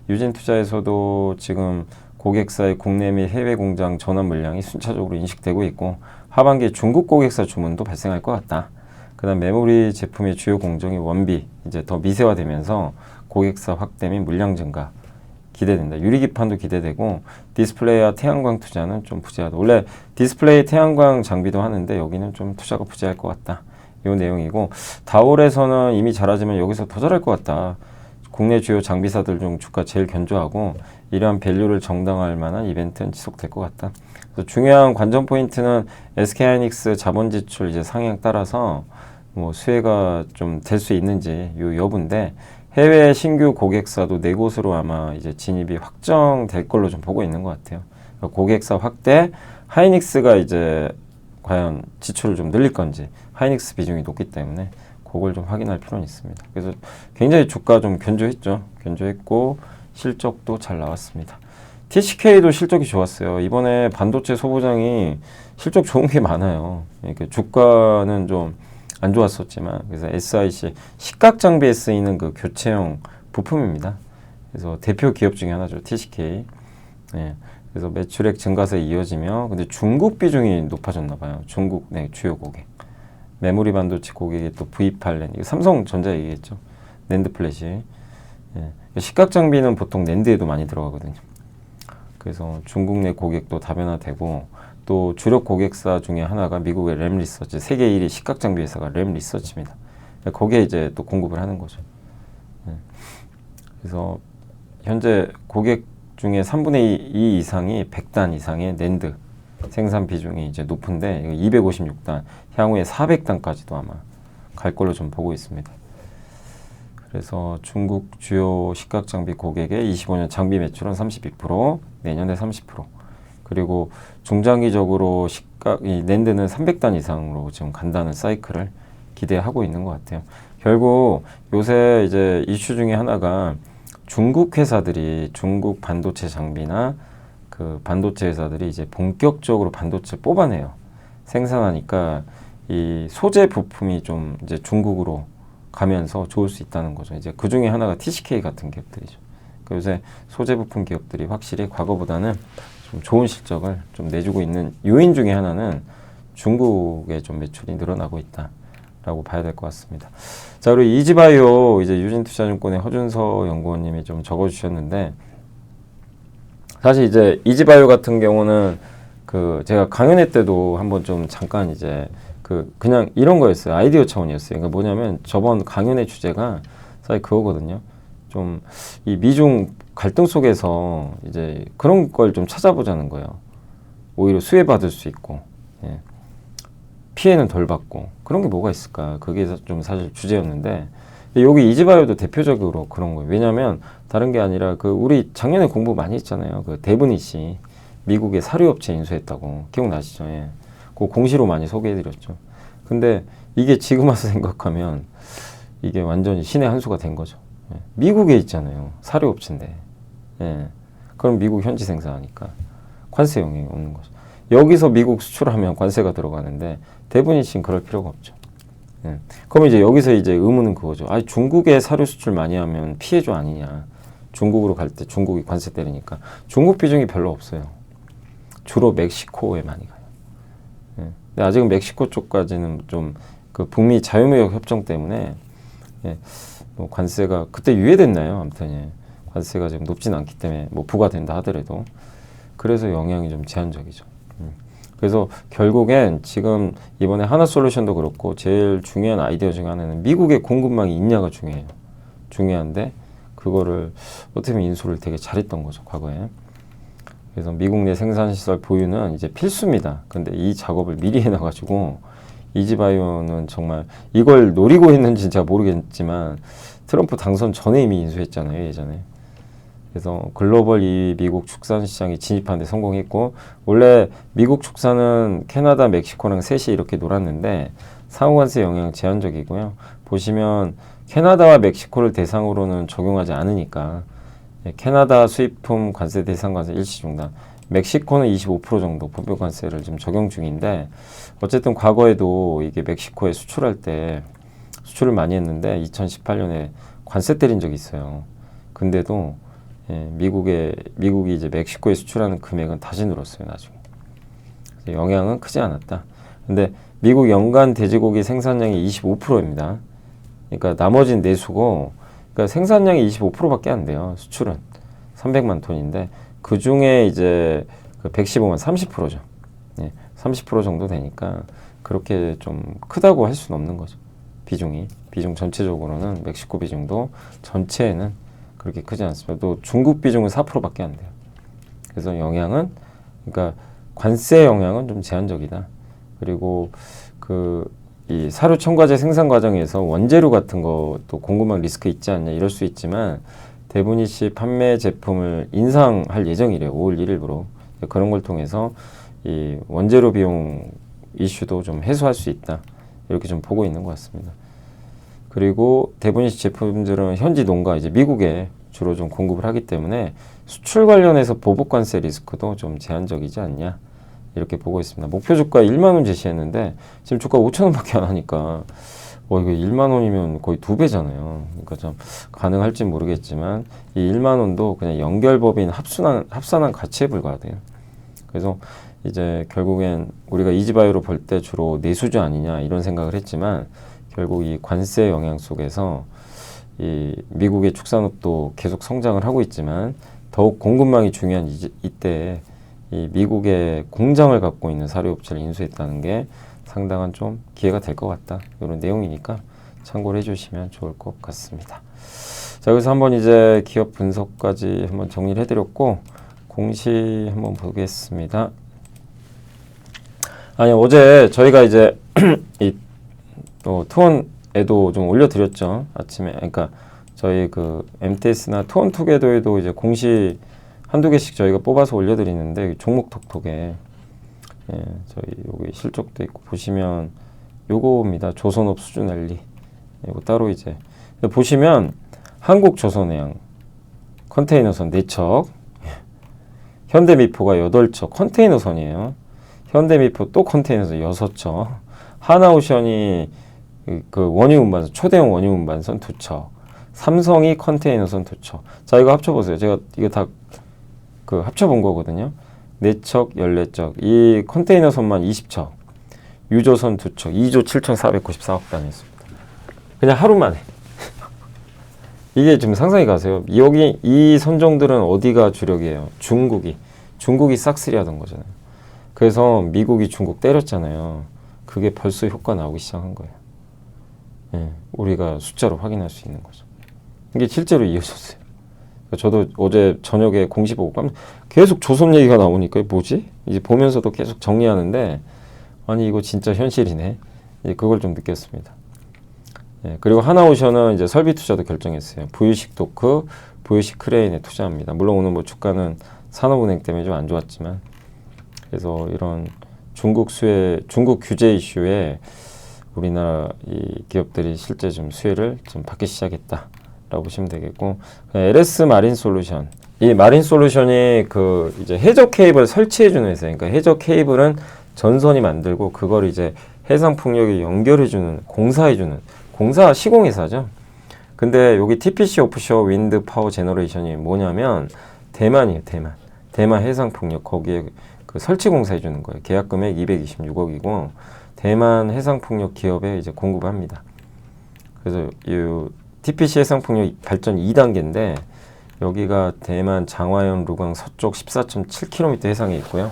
유진투자에서도 지금 고객사의 국내 및 해외 공장 전환 물량이 순차적으로 인식되고 있고, 하반기에 중국 고객사 주문도 발생할 것 같다. 그 다음 메모리 제품의 주요 공정이 원비, 이제 더 미세화되면서 고객사 확대 및 물량 증가 기대된다. 유리기판도 기대되고, 디스플레이와 태양광 투자는 좀 부재하다. 원래 디스플레이 태양광 장비도 하는데 여기는 좀 투자가 부재할 것 같다. 이 내용이고, 다올에서는 이미 잘하지만 여기서 더 잘할 것 같다. 국내 주요 장비사들 중 주가 제일 견조하고 이러한 밸류를 정당화할 만한 이벤트는 지속될 것 같다. 그래서 중요한 관전 포인트는 SK하이닉스 자본 지출 이제 상향 따라서 뭐 수혜가 좀 될 수 있는지 요 여부인데, 해외 신규 고객사도 4곳으로 아마 이제 진입이 확정될 걸로 좀 보고 있는 것 같아요. 그러니까 고객사 확대, 하이닉스가 이제 과연 지출을 좀 늘릴 건지, 하이닉스 비중이 높기 때문에 그걸 좀 확인할 필요는 있습니다. 그래서 굉장히 주가 좀 견조했죠. 견조했고 실적도 잘 나왔습니다. TCK도 실적이 좋았어요. 이번에 반도체 소부장이 실적 좋은 게 많아요. 그러니까 주가는 좀 안 좋았었지만, 그래서 SIC 식각 장비에 쓰이는 그 교체용 부품입니다. 그래서 대표 기업 중에 하나죠, TCK. 예. 그래서 매출액 증가세에 이어지며, 근데 중국 비중이 높아졌나 봐요. 중국 주요 고객. 메모리 반도체 고객이 또 V8랜, 이거 삼성전자 얘기했죠. 낸드 플래시. 예. 식각 장비는 보통 낸드에도 많이 들어가거든요. 그래서 중국 내 고객도 다변화되고, 또 주력 고객사 중에 하나가 미국의 램 리서치, 세계 1위 식각 장비 회사가 램 리서치입니다. 거기에 이제 또 공급을 하는 거죠. 예. 그래서 현재 고객 중에 3분의 2 이상이 100단 이상의 낸드 생산 비중이 이제 높은데, 256단, 향후에 400단까지도 아마 갈 걸로 좀 보고 있습니다. 그래서 중국 주요 식각 장비 고객의 25년 장비 매출은 32%, 내년에 30%. 그리고 중장기적으로 이 낸드는 300단 이상으로 지금 간다는 사이클을 기대하고 있는 것 같아요. 결국 요새 이제 이슈 중에 하나가 중국 회사들이 중국 반도체 장비나 그 반도체 회사들이 이제 본격적으로 반도체 뽑아내요. 생산하니까 이 소재 부품이 좀 이제 중국으로 가면서 좋을 수 있다는 거죠. 이제 그 중에 하나가 TCK 같은 기업들이죠. 요새 소재 부품 기업들이 확실히 과거보다는 좀 좋은 실적을 좀 내주고 있는 요인 중에 하나는 중국의 좀 매출이 늘어나고 있다라고 봐야 될 것 같습니다. 자, 그리고 이지바이오 이제 유진투자증권의 허준서 연구원님이 좀 적어주셨는데, 사실 이제 이지바이오 같은 경우는 그 제가 강연회 때도 한번 좀 잠깐 이제 그냥 이런 거였어요. 아이디어 차원이었어요. 그러니까 뭐냐면 저번 강연의 주제가 사실 그거거든요. 좀 이 미중 갈등 속에서 이제 그런 걸 좀 찾아보자는 거예요. 오히려 수혜받을 수 있고, 예. 피해는 덜 받고, 그런 게 뭐가 있을까? 그게 좀 사실 주제였는데, 여기 이지바이오도 대표적으로 그런 거예요. 왜냐면 다른 게 아니라 우리 작년에 공부 많이 했잖아요. 데브닛이 미국의 사료업체 인수했다고. 기억나시죠? 예. 그 공시로 많이 소개해드렸죠. 근데 이게 지금 와서 생각하면 이게 완전히 신의 한 수가 된 거죠. 예. 미국에 있잖아요. 사료업체인데. 예. 그럼 미국 현지 생산하니까 관세 영향이 없는 거죠. 여기서 미국 수출하면 관세가 들어가는데 데브닛은 그럴 필요가 없죠. 예. 그럼 이제 여기서 이제 의문은 그거죠. 아니, 중국에 사료 수출 많이 하면 피해조 아니냐. 중국으로 갈 때 중국이 관세 때리니까. 중국 비중이 별로 없어요. 주로 멕시코에 많이 가요. 예. 근데 아직은 멕시코 쪽까지는 좀 북미 자유무역 협정 때문에, 예, 뭐 관세가 그때 유예됐나요? 아무튼, 예. 관세가 지금 높진 않기 때문에 뭐 부과된다 하더라도, 그래서 영향이 좀 제한적이죠. 그래서 결국엔 지금 이번에 하나솔루션도 그렇고 제일 중요한 아이디어 중에 하나는 미국에 공급망이 있냐가 중요해요. 중요한데 그거를 어떻게 보면 인수를 되게 잘했던 거죠, 과거에. 그래서 미국 내 생산시설 보유는 이제 필수입니다. 근데 이 작업을 미리 해놔가지고 이지바이오는 정말 이걸 노리고 했는지 제가 모르겠지만 트럼프 당선 전에 이미 인수했잖아요, 예전에. 그래서 글로벌 2위 미국 축산 시장에 진입하는 데 성공했고, 원래 미국 축산은 캐나다, 멕시코랑 셋이 이렇게 놀았는데 상호관세 영향 제한적이고요. 보시면 캐나다와 멕시코를 대상으로는 적용하지 않으니까 캐나다 수입품 관세 대상 관세 일시 중단, 멕시코는 25% 정도 보편 관세를 지금 적용 중인데, 어쨌든 과거에도 이게 멕시코에 수출할 때 수출을 많이 했는데 2018년에 관세 때린 적이 있어요. 근데도 예, 미국이 이제 멕시코에 수출하는 금액은 다시 늘었어요, 나중에. 그래서 영향은 크지 않았다. 근데 미국 연간 돼지고기 생산량이 25%입니다. 그러니까 나머지는 내수고, 그러니까 생산량이 25%밖에 안 돼요. 수출은 300만 톤인데 그 중에 이제 115만 30%죠. 예, 30% 정도 되니까 그렇게 좀 크다고 할 수는 없는 거죠. 비중 전체적으로는 멕시코 비중도 전체에는 그렇게 크지 않습니다. 또 중국 비중은 4%밖에 안 돼요. 그래서 영향은, 그러니까 관세 영향은 좀 제한적이다. 그리고 이 사료 첨가제 생산 과정에서 원재료 같은 것도 공급망 리스크 있지 않냐 이럴 수 있지만 데브닛이 판매 제품을 인상할 예정이래요. 5월 1일부로. 그런 걸 통해서 이 원재료 비용 이슈도 좀 해소할 수 있다. 이렇게 좀 보고 있는 것 같습니다. 그리고 데브닛 제품들은 현지 농가, 이제 미국에 주로 좀 공급을 하기 때문에 수출 관련해서 보복 관세 리스크도 좀 제한적이지 않냐 이렇게 보고 있습니다. 목표 주가 1만 원 제시했는데 지금 주가 5천 원밖에 안 하니까 이거 1만 원이면 거의 2배잖아요. 그러니까 좀 가능할지 모르겠지만 이 1만 원도 그냥 연결법인 합산한 가치에 불과하대요. 그래서 이제 결국엔 우리가 이지바이오로 볼 때 주로 내수주 아니냐 이런 생각을 했지만, 결국 이 관세 영향 속에서 이 미국의 축산업도 계속 성장을 하고 있지만 더욱 공급망이 중요한 이때 이 미국의 공장을 갖고 있는 사료업체를 인수했다는 게 상당한 좀 기회가 될 것 같다. 이런 내용이니까 참고를 해주시면 좋을 것 같습니다. 자, 여기서 한번 이제 기업 분석까지 한번 정리를 해드렸고, 공시 한번 보겠습니다. 아니, 어제 저희가 이제 이 투원에도 좀 올려드렸죠. 아침에. 그러니까 저희 그 MTS나 투원투게더에도 이제 공시 한두 개씩 저희가 뽑아서 올려드리는데 종목 톡톡에 저희 여기 실적도 있고 보시면 요거입니다. 조선업 수준 관리. 이거 따로 이제 보시면 한국조선해양 컨테이너선 4척, 현대미포가 8척 컨테이너선이에요. 현대미포 또 컨테이너선 6척, 하나오션이 그 원유운반선 초대형 원유운반선 2척, 삼성이 컨테이너선 2척. 자, 이거 합쳐보세요. 제가 이거 다 그 합쳐본 거거든요. 4척, 14척. 이 컨테이너선만 20척. 유조선 2척. 2조 7,494억 단위였습니다. 그냥 하루 만에. 이게 지금 상상이 가세요. 여기 이 선종들은 어디가 주력이에요? 중국이 싹쓸이 하던 거잖아요. 그래서 미국이 중국 때렸잖아요. 그게 벌써 효과 나오기 시작한 거예요. 예, 우리가 숫자로 확인할 수 있는 거죠. 이게 실제로 이어졌어요. 저도 어제 저녁에 공시 보고 계속 조선 얘기가 나오니까 뭐지? 이제 보면서도 계속 정리하는데 아니 이거 진짜 현실이네. 이제 그걸 좀 느꼈습니다. 예, 그리고 하나오션은 이제 설비 투자도 결정했어요. 부유식 도크, 부유식 크레인에 투자합니다. 물론 오늘 뭐 주가는 산업은행 때문에 좀 안 좋았지만 그래서 이런 중국 규제 이슈에 우리나라 이 기업들이 실제 좀 수혜를 좀 받기 시작했다라고 보시면 되겠고, LS 마린 솔루션. 이 마린 솔루션이 그 이제 해저 케이블 설치해주는 회사예요. 그러니까 해저 케이블은 전선이 만들고 그걸 이제 해상 풍력에 연결해주는 공사 시공회사죠. 근데 여기 TPC 오프쇼어 윈드 파워 제너레이션이 뭐냐면 대만이에요. 대만 해상 풍력 거기에 그 설치 공사해 주는 거예요. 계약 금액 226억이고 대만 해상 풍력 기업에 이제 공급합니다. 그래서 이 TPC 해상 풍력 발전 2단계인데 여기가 대만 장화현 루강 서쪽 14.7km 해상에 있고요.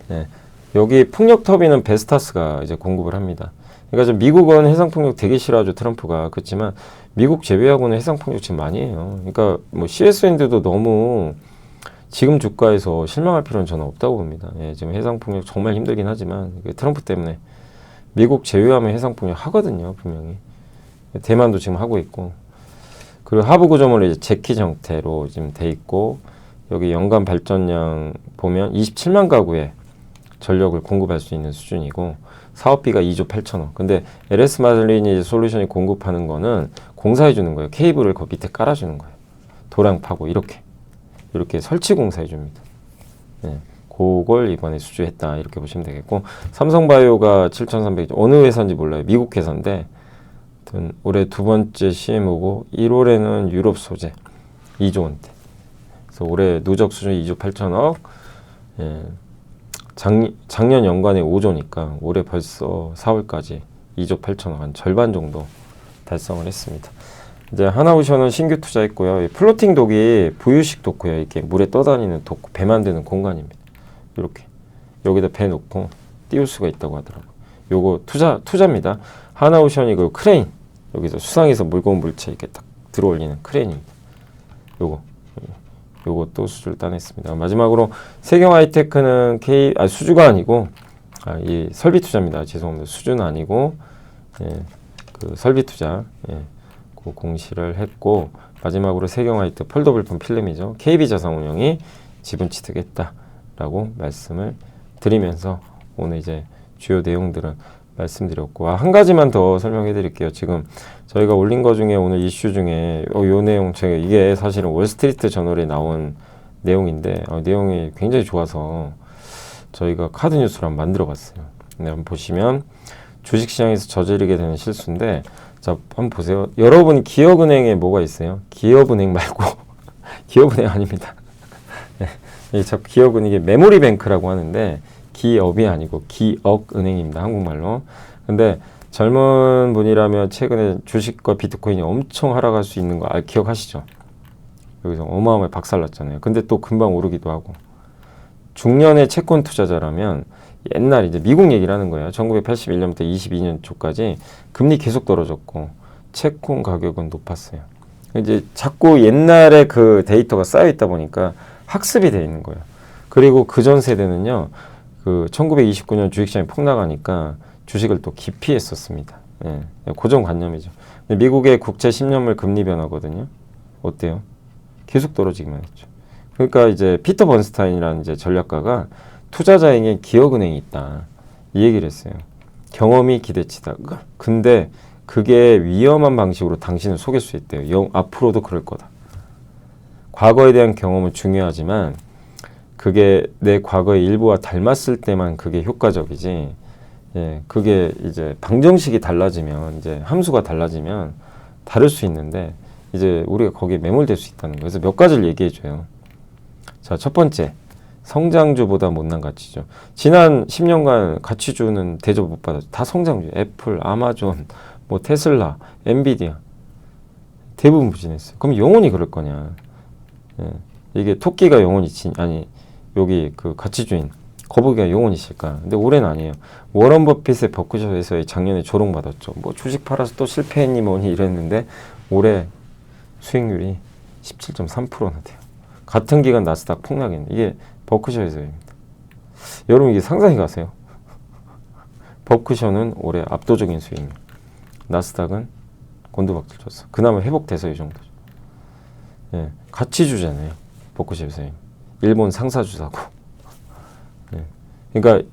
네. 여기 풍력 터빈은 베스타스가 이제 공급을 합니다. 그러니까 지금 미국은 해상 풍력 되게 싫어하죠, 트럼프가. 그렇지만 미국 제외하고는 해상 풍력 지금 많이 해요. 그러니까 뭐 CSND도 너무 지금 주가에서 실망할 필요는 저는 없다고 봅니다. 예, 지금 해상 풍력 정말 힘들긴 하지만 트럼프 때문에 미국 제외하면 해상 풍력 하거든요, 분명히. 대만도 지금 하고 있고. 그리고 하부 구조물은 이제 제키 형태로 지금 돼 있고 여기 연간 발전량 보면 27만 가구에 전력을 공급할 수 있는 수준이고 사업비가 2조 8천억. 근데 LS 마린이 솔루션이 공급하는 거는 공사해 주는 거예요. 케이블을 그 밑에 깔아주는 거예요. 도랑 파고 이렇게 설치 공사해 줍니다. 네, 그걸 이번에 수주했다 이렇게 보시면 되겠고, 삼성바이오가 7,300억. 어느 회사인지 몰라요. 미국 회사인데 올해 두 번째 CMO고 1월에는 유럽 소재 2조 원대. 그래서 올해 누적 수준 2조 8천억. 예. 작년 연간에 5조니까 올해 벌써 4월까지 2조 8천억, 한 절반 정도 달성을 했습니다. 이제 하나오션은 신규 투자했고요. 플로팅 독이 부유식 도크예요. 이렇게 물에 떠다니는 도크, 배 만드는 공간입니다. 이렇게 여기다 배 놓고 띄울 수가 있다고 하더라고요. 요거 투자입니다. 하나오션이 그 크레인, 여기서 수상에서 무거운 물체 이렇게 딱 들어올리는 크레인입니다. 요것도 수주를 따냈습니다. 마지막으로 세경 하이테크는 수주가 아니고 이 설비 투자입니다. 죄송합니다. 수주는 아니고 그 설비 투자 그 공시를 했고, 마지막으로 세경 하이테크 폴더블 폰 필름이죠. KB자산운용이 지분 취득했다라고 말씀을 드리면서 오늘 이제 주요 내용들은 말씀드렸고, 한 가지만 더 설명해 드릴게요. 지금 저희가 올린 거 중에 오늘 이슈 중에 요 내용, 제가 이게 사실은 월스트리트 저널에 나온 내용인데 내용이 굉장히 좋아서 저희가 카드 뉴스를 한번 만들어 봤어요. 네, 한번 보시면 주식시장에서 저지르게 되는 실수인데, 자, 한번 보세요. 여러분 기업은행에 뭐가 있어요? 기업은행 말고 기업은행 아닙니다. 네, 저 기업은 이게 메모리뱅크라고 하는데 기업이 아니고 기억은행입니다. 한국말로. 근데 젊은 분이라면 최근에 주식과 비트코인이 엄청 하락할 수 있는 거 기억하시죠? 여기서 어마어마하게 박살났잖아요. 근데 또 금방 오르기도 하고. 중년의 채권 투자자라면 옛날 이제 미국 얘기를 하는 거예요. 1981년부터 22년 초까지 금리 계속 떨어졌고 채권 가격은 높았어요. 이제 자꾸 옛날에 그 데이터가 쌓여 있다 보니까 학습이 돼 있는 거예요. 그리고 그 전 세대는요, 그 1929년 주식시장이 폭락하니까 주식을 또 기피했었습니다. 예, 고정관념이죠. 미국의 국채 10년물 금리 변화거든요. 어때요? 계속 떨어지기만 했죠. 그러니까 이제 피터 번스타인이라는 이제 전략가가 투자자에게 기업은행이 있다 이 얘기를 했어요. 경험이 기대치다. 근데 그게 위험한 방식으로 당신을 속일 수 있대요. 앞으로도 그럴 거다. 과거에 대한 경험은 중요하지만 그게 내 과거의 일부와 닮았을 때만 그게 효과적이지. 예, 그게 이제 방정식이 달라지면 이제 함수가 달라지면 다를 수 있는데 이제 우리가 거기에 매몰될 수 있다는 거예요. 그래서 몇 가지를 얘기해 줘요. 자, 첫 번째. 성장주보다 못난 가치죠. 지난 10년간 가치주는 대접 못 받았죠. 다 성장주. 애플, 아마존, 뭐 테슬라, 엔비디아. 대부분 부진했어요. 그럼 영원히 그럴 거냐. 예. 이게 토끼가 영원히 아니 여기 그 가치주인 거북이가 영원히 있을까. 근데 올해는 아니에요. 워런 버핏의 버크셔에서 작년에 조롱받았죠. 뭐 주식 팔아서 또 실패했니 뭐니 이랬는데 올해 수익률이 17.3%나 돼요. 같은 기간 나스닥 폭락했는데 이게 버크셔에서입니다. 여러분 이게 상상이 가세요? 버크셔는 올해 압도적인 수익률, 나스닥은 곤두박질 쳤어. 그나마 회복돼서 이 정도죠. 예, 가치주잖아요. 버크셔에서 일본 상사주사고. 예, 그러니까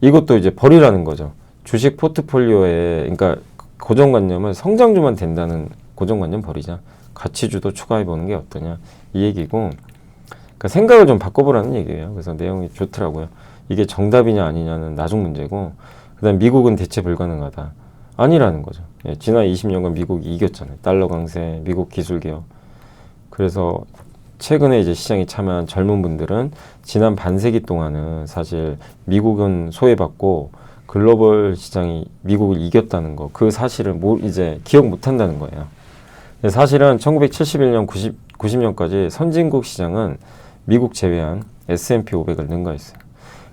이것도 이제 버리라는 거죠. 주식 포트폴리오에 그러니까 고정관념은 성장주만 된다는 고정관념 버리자. 가치주도 추가해 보는 게 어떠냐 이 얘기고. 그러니까 생각을 좀 바꿔보라는 얘기예요. 그래서 내용이 좋더라고요. 이게 정답이냐 아니냐는 나중 문제고, 그 다음 미국은 대체 불가능하다. 아니라는 거죠. 예, 지난 20년간 미국이 이겼잖아요. 달러 강세, 미국 기술 개혁. 그래서 최근에 이제 시장에 참여한 젊은 분들은 지난 반세기 동안은 사실 미국은 소외받고 글로벌 시장이 미국을 이겼다는 거, 그 사실을 이제 기억 못 한다는 거예요. 사실은 1971년, 90년까지 선진국 시장은 미국 제외한 S&P 500을 능가했어요.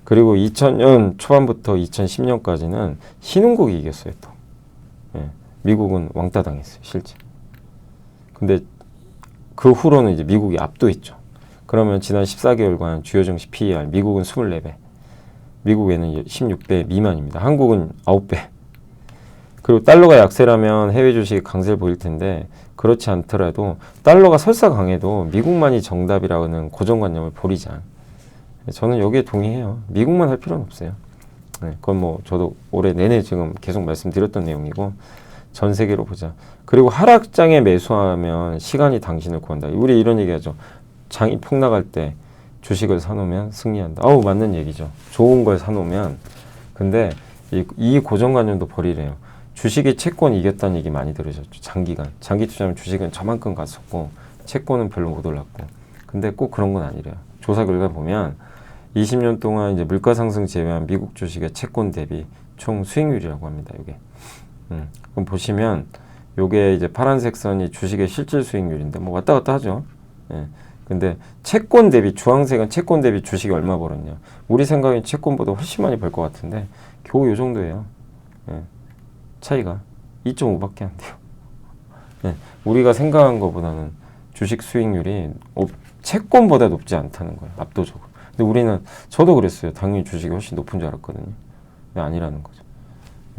그리고 2000년 초반부터 2010년까지는 신흥국이 이겼어요, 또. 예, 미국은 왕따 당했어요, 실제. 근데 그 후로는 이제 미국이 압도했죠. 그러면 지난 14개월간 주요 증시 PER, 미국은 24배, 미국에는 16배 미만입니다. 한국은 9배. 그리고 달러가 약세라면 해외 주식이 강세를 보일 텐데 그렇지 않더라도 달러가 설사 강해도 미국만이 정답이라는 고정관념을 버리자. 저는 여기에 동의해요. 미국만 할 필요는 없어요. 네, 그건 뭐 저도 올해 내내 지금 계속 말씀드렸던 내용이고 전 세계로 보자. 그리고 하락장에 매수하면 시간이 당신을 구한다. 우리 이런 얘기하죠. 장이 폭락할 때 주식을 사놓으면 승리한다. 아우 맞는 얘기죠. 좋은 걸 사놓으면. 근데 이 고정관념도 버리래요. 주식이 채권 이겼다는 얘기 많이 들으셨죠. 장기간. 장기 투자하면 주식은 저만큼 갔었고 채권은 별로 못 올랐고. 근데 꼭 그런 건 아니래요. 조사 결과 보면 20년 동안 이제 물가 상승 제외한 미국 주식의 채권 대비 총 수익률이라고 합니다. 이게. 그럼 보시면 요게 이제 파란색 선이 주식의 실질 수익률인데 뭐 왔다 갔다 하죠. 예. 근데 채권 대비 주황색은 채권 대비 주식이 얼마 벌었냐. 우리 생각엔 채권보다 훨씬 많이 벌 것 같은데 겨우 요 정도예요. 예. 차이가 2.5밖에 안 돼요. 예. 우리가 생각한 것보다는 주식 수익률이 채권보다 높지 않다는 거예요. 압도적으로. 근데 우리는 저도 그랬어요. 당연히 주식이 훨씬 높은 줄 알았거든요. 근데 아니라는 거죠.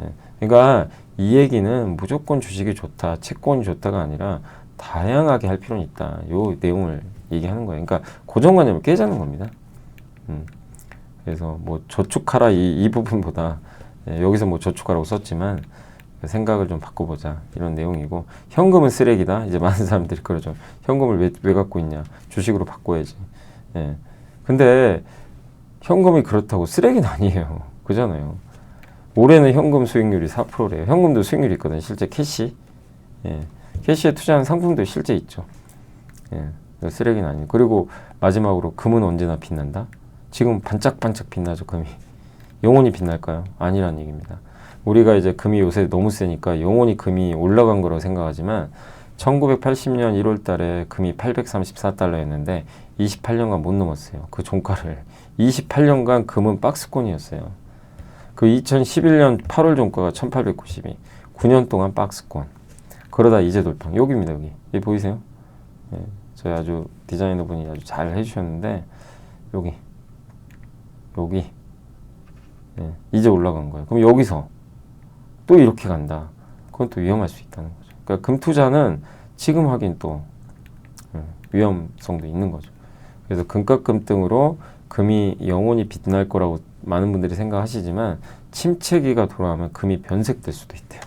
예. 그러니까 이 얘기는 무조건 주식이 좋다, 채권이 좋다가 아니라 다양하게 할 필요는 있다. 요 내용을 얘기하는 거예요. 그러니까 고정관념을 깨자는 겁니다. 그래서 뭐 저축하라 이 부분보다 예, 여기서 뭐 저축하라고 썼지만 생각을 좀 바꿔보자 이런 내용이고, 현금은 쓰레기다. 이제 많은 사람들이 그러죠. 현금을 왜 갖고 있냐? 주식으로 바꿔야지. 예. 근데 현금이 그렇다고 쓰레기는 아니에요. 그잖아요. 올해는 현금 수익률이 4%래요. 현금도 수익률이 있거든요. 실제 캐시. 예. 캐시에 투자한 상품도 실제 있죠. 예. 쓰레기는 아니에요. 그리고 마지막으로 금은 언제나 빛난다? 지금 반짝반짝 빛나죠, 금이. 영원히 빛날까요? 아니란 얘기입니다. 우리가 이제 금이 요새 너무 세니까 영원히 금이 올라간 거라고 생각하지만 1980년 1월 달에 금이 834달러였는데 28년간 못 넘었어요. 그 종가를. 28년간 금은 박스권이었어요. 그 2011년 8월 종가가 1892. 9년 동안 박스권. 그러다 이제 돌파. 여기입니다, 여기. 여기 보이세요? 예, 저희 아주 디자이너분이 아주 잘 해주셨는데 여기. 예, 이제 올라간 거예요. 그럼 여기서 또 이렇게 간다. 그건 또 위험할 수 있다는 거죠. 그러니까 금 투자는 지금 하긴 또 위험성도 있는 거죠. 그래서 금값 금등으로 금이 영원히 빛날 거라고 많은 분들이 생각하시지만 침체기가 돌아오면 금이 변색될 수도 있대요.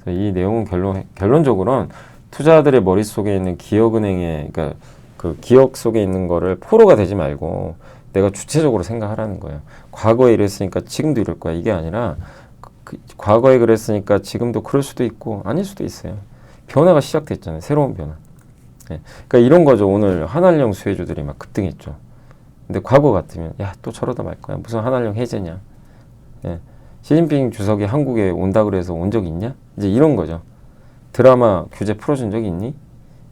그래서 이 내용은 결론적으로는 투자자들의 머릿속에 있는 기억은행의 그러니까 그 기억 속에 있는 거를 포로가 되지 말고 내가 주체적으로 생각하라는 거예요. 과거에 이랬으니까 지금도 이럴 거야. 이게 아니라 과거에 그랬으니까 지금도 그럴 수도 있고 아닐 수도 있어요. 변화가 시작됐잖아요. 새로운 변화. 네. 그러니까 이런 거죠. 오늘 한알령 수혜주들이 막 급등했죠. 근데 과거 같으면 야, 또 저러다 말 거야. 무슨 한알령 해제냐. 네. 시진핑 주석이 한국에 온다 그래서 온 적 있냐? 이제 이런 거죠. 드라마 규제 풀어준 적이 있니?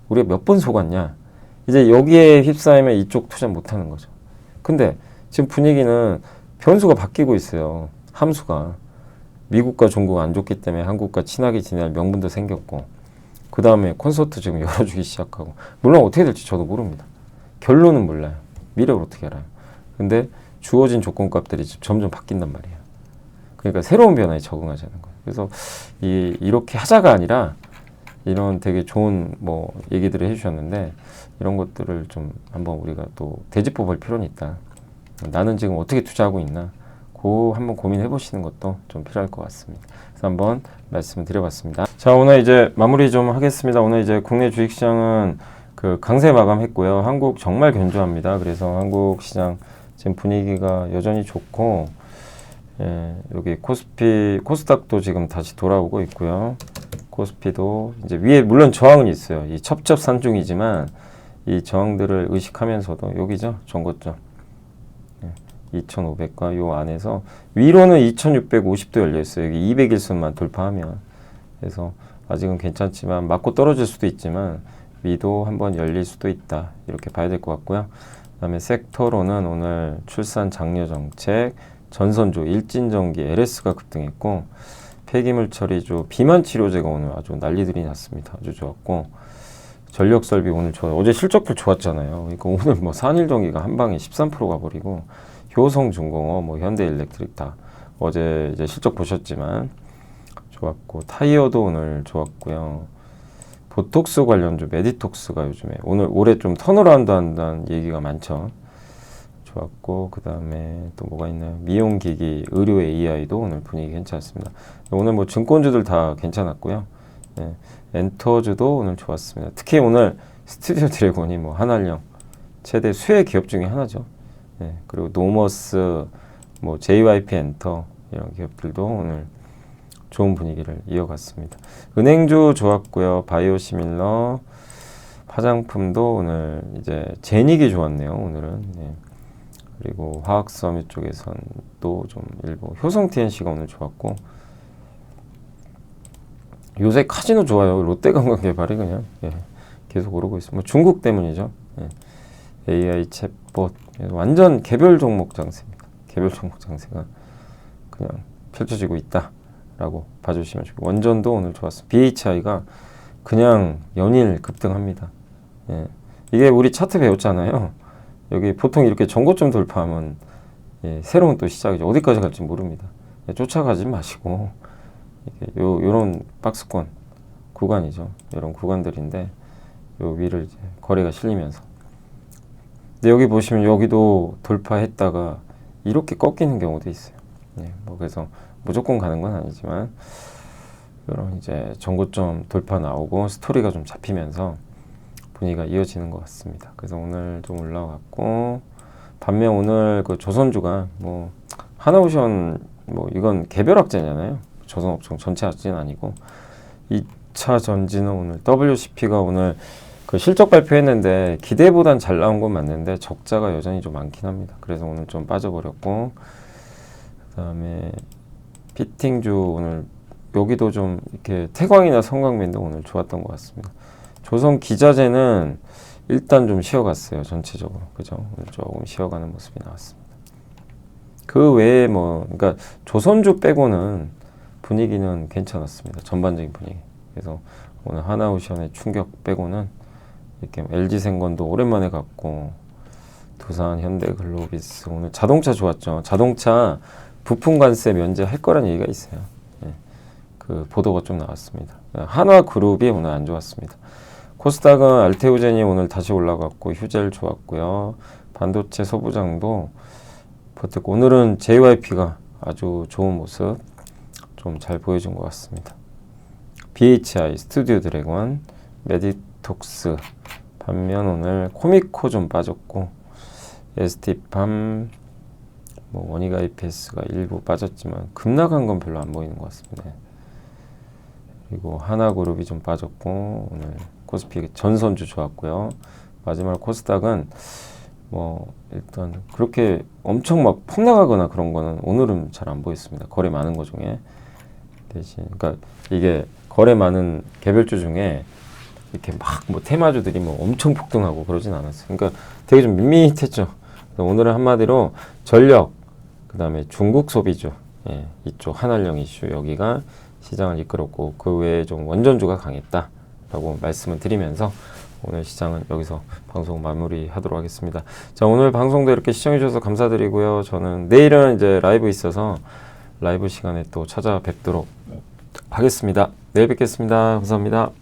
우리가 몇 번 속았냐? 이제 여기에 휩싸이면 이쪽 투자 못 하는 거죠. 근데 지금 분위기는 변수가 바뀌고 있어요. 함수가. 미국과 중국 안 좋기 때문에 한국과 친하게 지낼 명분도 생겼고 그 다음에 콘서트 지금 열어주기 시작하고 물론 어떻게 될지 저도 모릅니다. 결론은 몰라요. 미래를 어떻게 알아요. 근데 주어진 조건값들이 점점 바뀐단 말이에요. 그러니까 새로운 변화에 적응하자는 거예요. 그래서 이렇게 하자가 아니라 이런 되게 좋은 뭐 얘기들을 해주셨는데 이런 것들을 좀 한번 우리가 또 되짚어 볼 필요는 있다. 나는 지금 어떻게 투자하고 있나? 그 한번 고민해 보시는 것도 좀 필요할 것 같습니다. 그래서 한번 말씀을 드려봤습니다. 자, 오늘 이제 마무리 좀 하겠습니다. 오늘 이제 국내 주식시장은 그 강세 마감했고요. 한국 정말 견조합니다. 그래서 한국 시장 지금 분위기가 여전히 좋고 예, 여기 코스닥도 지금 다시 돌아오고 있고요. 코스피도 이제 위에 물론 저항은 있어요. 이 첩첩산중이지만 이 저항들을 의식하면서도 여기죠. 전고점 2500과 요 안에서 위로는 2650도 열려 있어요. 여기 200일선만 돌파하면. 그래서 아직은 괜찮지만 맞고 떨어질 수도 있지만 위도 한번 열릴 수도 있다. 이렇게 봐야 될 것 같고요. 그다음에 섹터로는 오늘 출산 장려 정책, 전선조, 일진전기, LS가 급등했고 폐기물 처리조, 비만 치료제가 오늘 아주 난리들이 났습니다. 아주 좋았고 전력설비 오늘 좋아요. 어제 실적표 좋았잖아요. 그러니까 오늘 뭐 산일전기가 한 방에 13% 가버리고 효성중공업, 뭐 현대일렉트릭 다 어제 이제 실적 보셨지만 좋았고 타이어도 오늘 좋았고요. 보톡스 관련주 메디톡스가 요즘에 올해 좀 턴어라운드 한다는 얘기가 많죠. 좋았고 그 다음에 또 뭐가 있나요? 미용기기, 의료 AI도 오늘 분위기 괜찮습니다. 오늘 뭐 증권주들 다 괜찮았고요. 네, 엔터주도 오늘 좋았습니다. 특히 오늘 스튜디오 드래곤이 뭐 한알령 최대 수혜 기업 중에 하나죠. 네, 그리고 노머스, 뭐 JYP 엔터 이런 기업들도 오늘 좋은 분위기를 이어갔습니다. 은행주 좋았고요. 바이오시밀러, 화장품도 오늘 이제 제닉이 좋았네요. 오늘은. 네. 그리고 화학섬유 쪽에선 또 좀 일부 효성 TNC가 오늘 좋았고 요새 카지노 좋아요. 롯데관광개발이 그냥 계속 오르고 있습니다. 뭐 중국 때문이죠. AI 챗봇 완전 개별 종목 장세입니다. 개별 종목 장세가 그냥 펼쳐지고 있다라고 봐주시면 좋고 원전도 오늘 좋았습니다. BHI가 그냥 연일 급등합니다. 이게 우리 차트 배웠잖아요. 여기 보통 이렇게 전고점 돌파하면 새로운 또 시작이죠. 어디까지 갈지 모릅니다. 쫓아가지 마시고 요런 박스권 구간이죠. 이런 구간들인데 요 위를 이제 거래가 실리면서 근데 여기 보시면 여기도 돌파했다가 이렇게 꺾이는 경우도 있어요. 뭐 그래서 무조건 가는 건 아니지만 이런 이제 전고점 돌파 나오고 스토리가 좀 잡히면서 분위기가 이어지는 것 같습니다. 그래서 오늘 좀 올라갔고 반면 오늘 그 조선주가 뭐 하나오션 뭐 이건 개별 악재잖아요. 조선업종 전체 악재는 아니고 2차 전지는 오늘 WCP가 오늘 그 실적 발표했는데 기대보단 잘 나온 건 맞는데 적자가 여전히 좀 많긴 합니다. 그래서 오늘 좀 빠져버렸고 그 다음에 피팅주 오늘 여기도 좀 이렇게 태광이나 성광민도 오늘 좋았던 것 같습니다. 조선 기자재는 일단 좀 쉬어갔어요. 전체적으로. 그죠? 오늘 조금 쉬어가는 모습이 나왔습니다. 그 외에 뭐, 그러니까 조선주 빼고는 분위기는 괜찮았습니다. 전반적인 분위기. 그래서 오늘 하나오션의 충격 빼고는 이렇게 LG생건도 오랜만에 갔고, 두산, 현대글로비스, 오늘 자동차 좋았죠. 자동차 부품 관세 면제할 거란 얘기가 있어요. 그 보도가 좀 나왔습니다. 한화그룹이 오늘 안 좋았습니다. 코스닥은 알테오젠이 오늘 다시 올라갔고 휴젤 좋았고요. 반도체 소부장도 버텼고 오늘은 JYP가 아주 좋은 모습 좀 잘 보여준 것 같습니다. BHI, 스튜디오 드래곤, 메디톡스 반면 오늘 코미코 좀 빠졌고 ST팜, 뭐 원익 IPS가 일부 빠졌지만 급락한 건 별로 안 보이는 것 같습니다. 그리고 하나그룹이 좀 빠졌고 오늘 코스피 전선주 좋았고요. 마지막 코스닥은 뭐 일단 그렇게 엄청 막 폭락하거나 그런 거는 오늘은 잘 안 보였습니다. 거래 많은 거 중에 대신 그러니까 이게 거래 많은 개별주 중에 이렇게 막 뭐 테마주들이 뭐 엄청 폭등하고 그러진 않았어요. 그러니까 되게 좀 밋밋했죠. 그래서 오늘은 한마디로 전력, 그 다음에 중국 소비주, 예, 이쪽 한알령 이슈 여기가 시장을 이끌었고 그 외에 좀 원전주가 강했다라고 말씀을 드리면서 오늘 시장은 여기서 방송 마무리하도록 하겠습니다. 자, 오늘 방송도 이렇게 시청해 주셔서 감사드리고요. 저는 내일은 이제 라이브 있어서 라이브 시간에 또 찾아뵙도록 하겠습니다. 내일 뵙겠습니다. 감사합니다.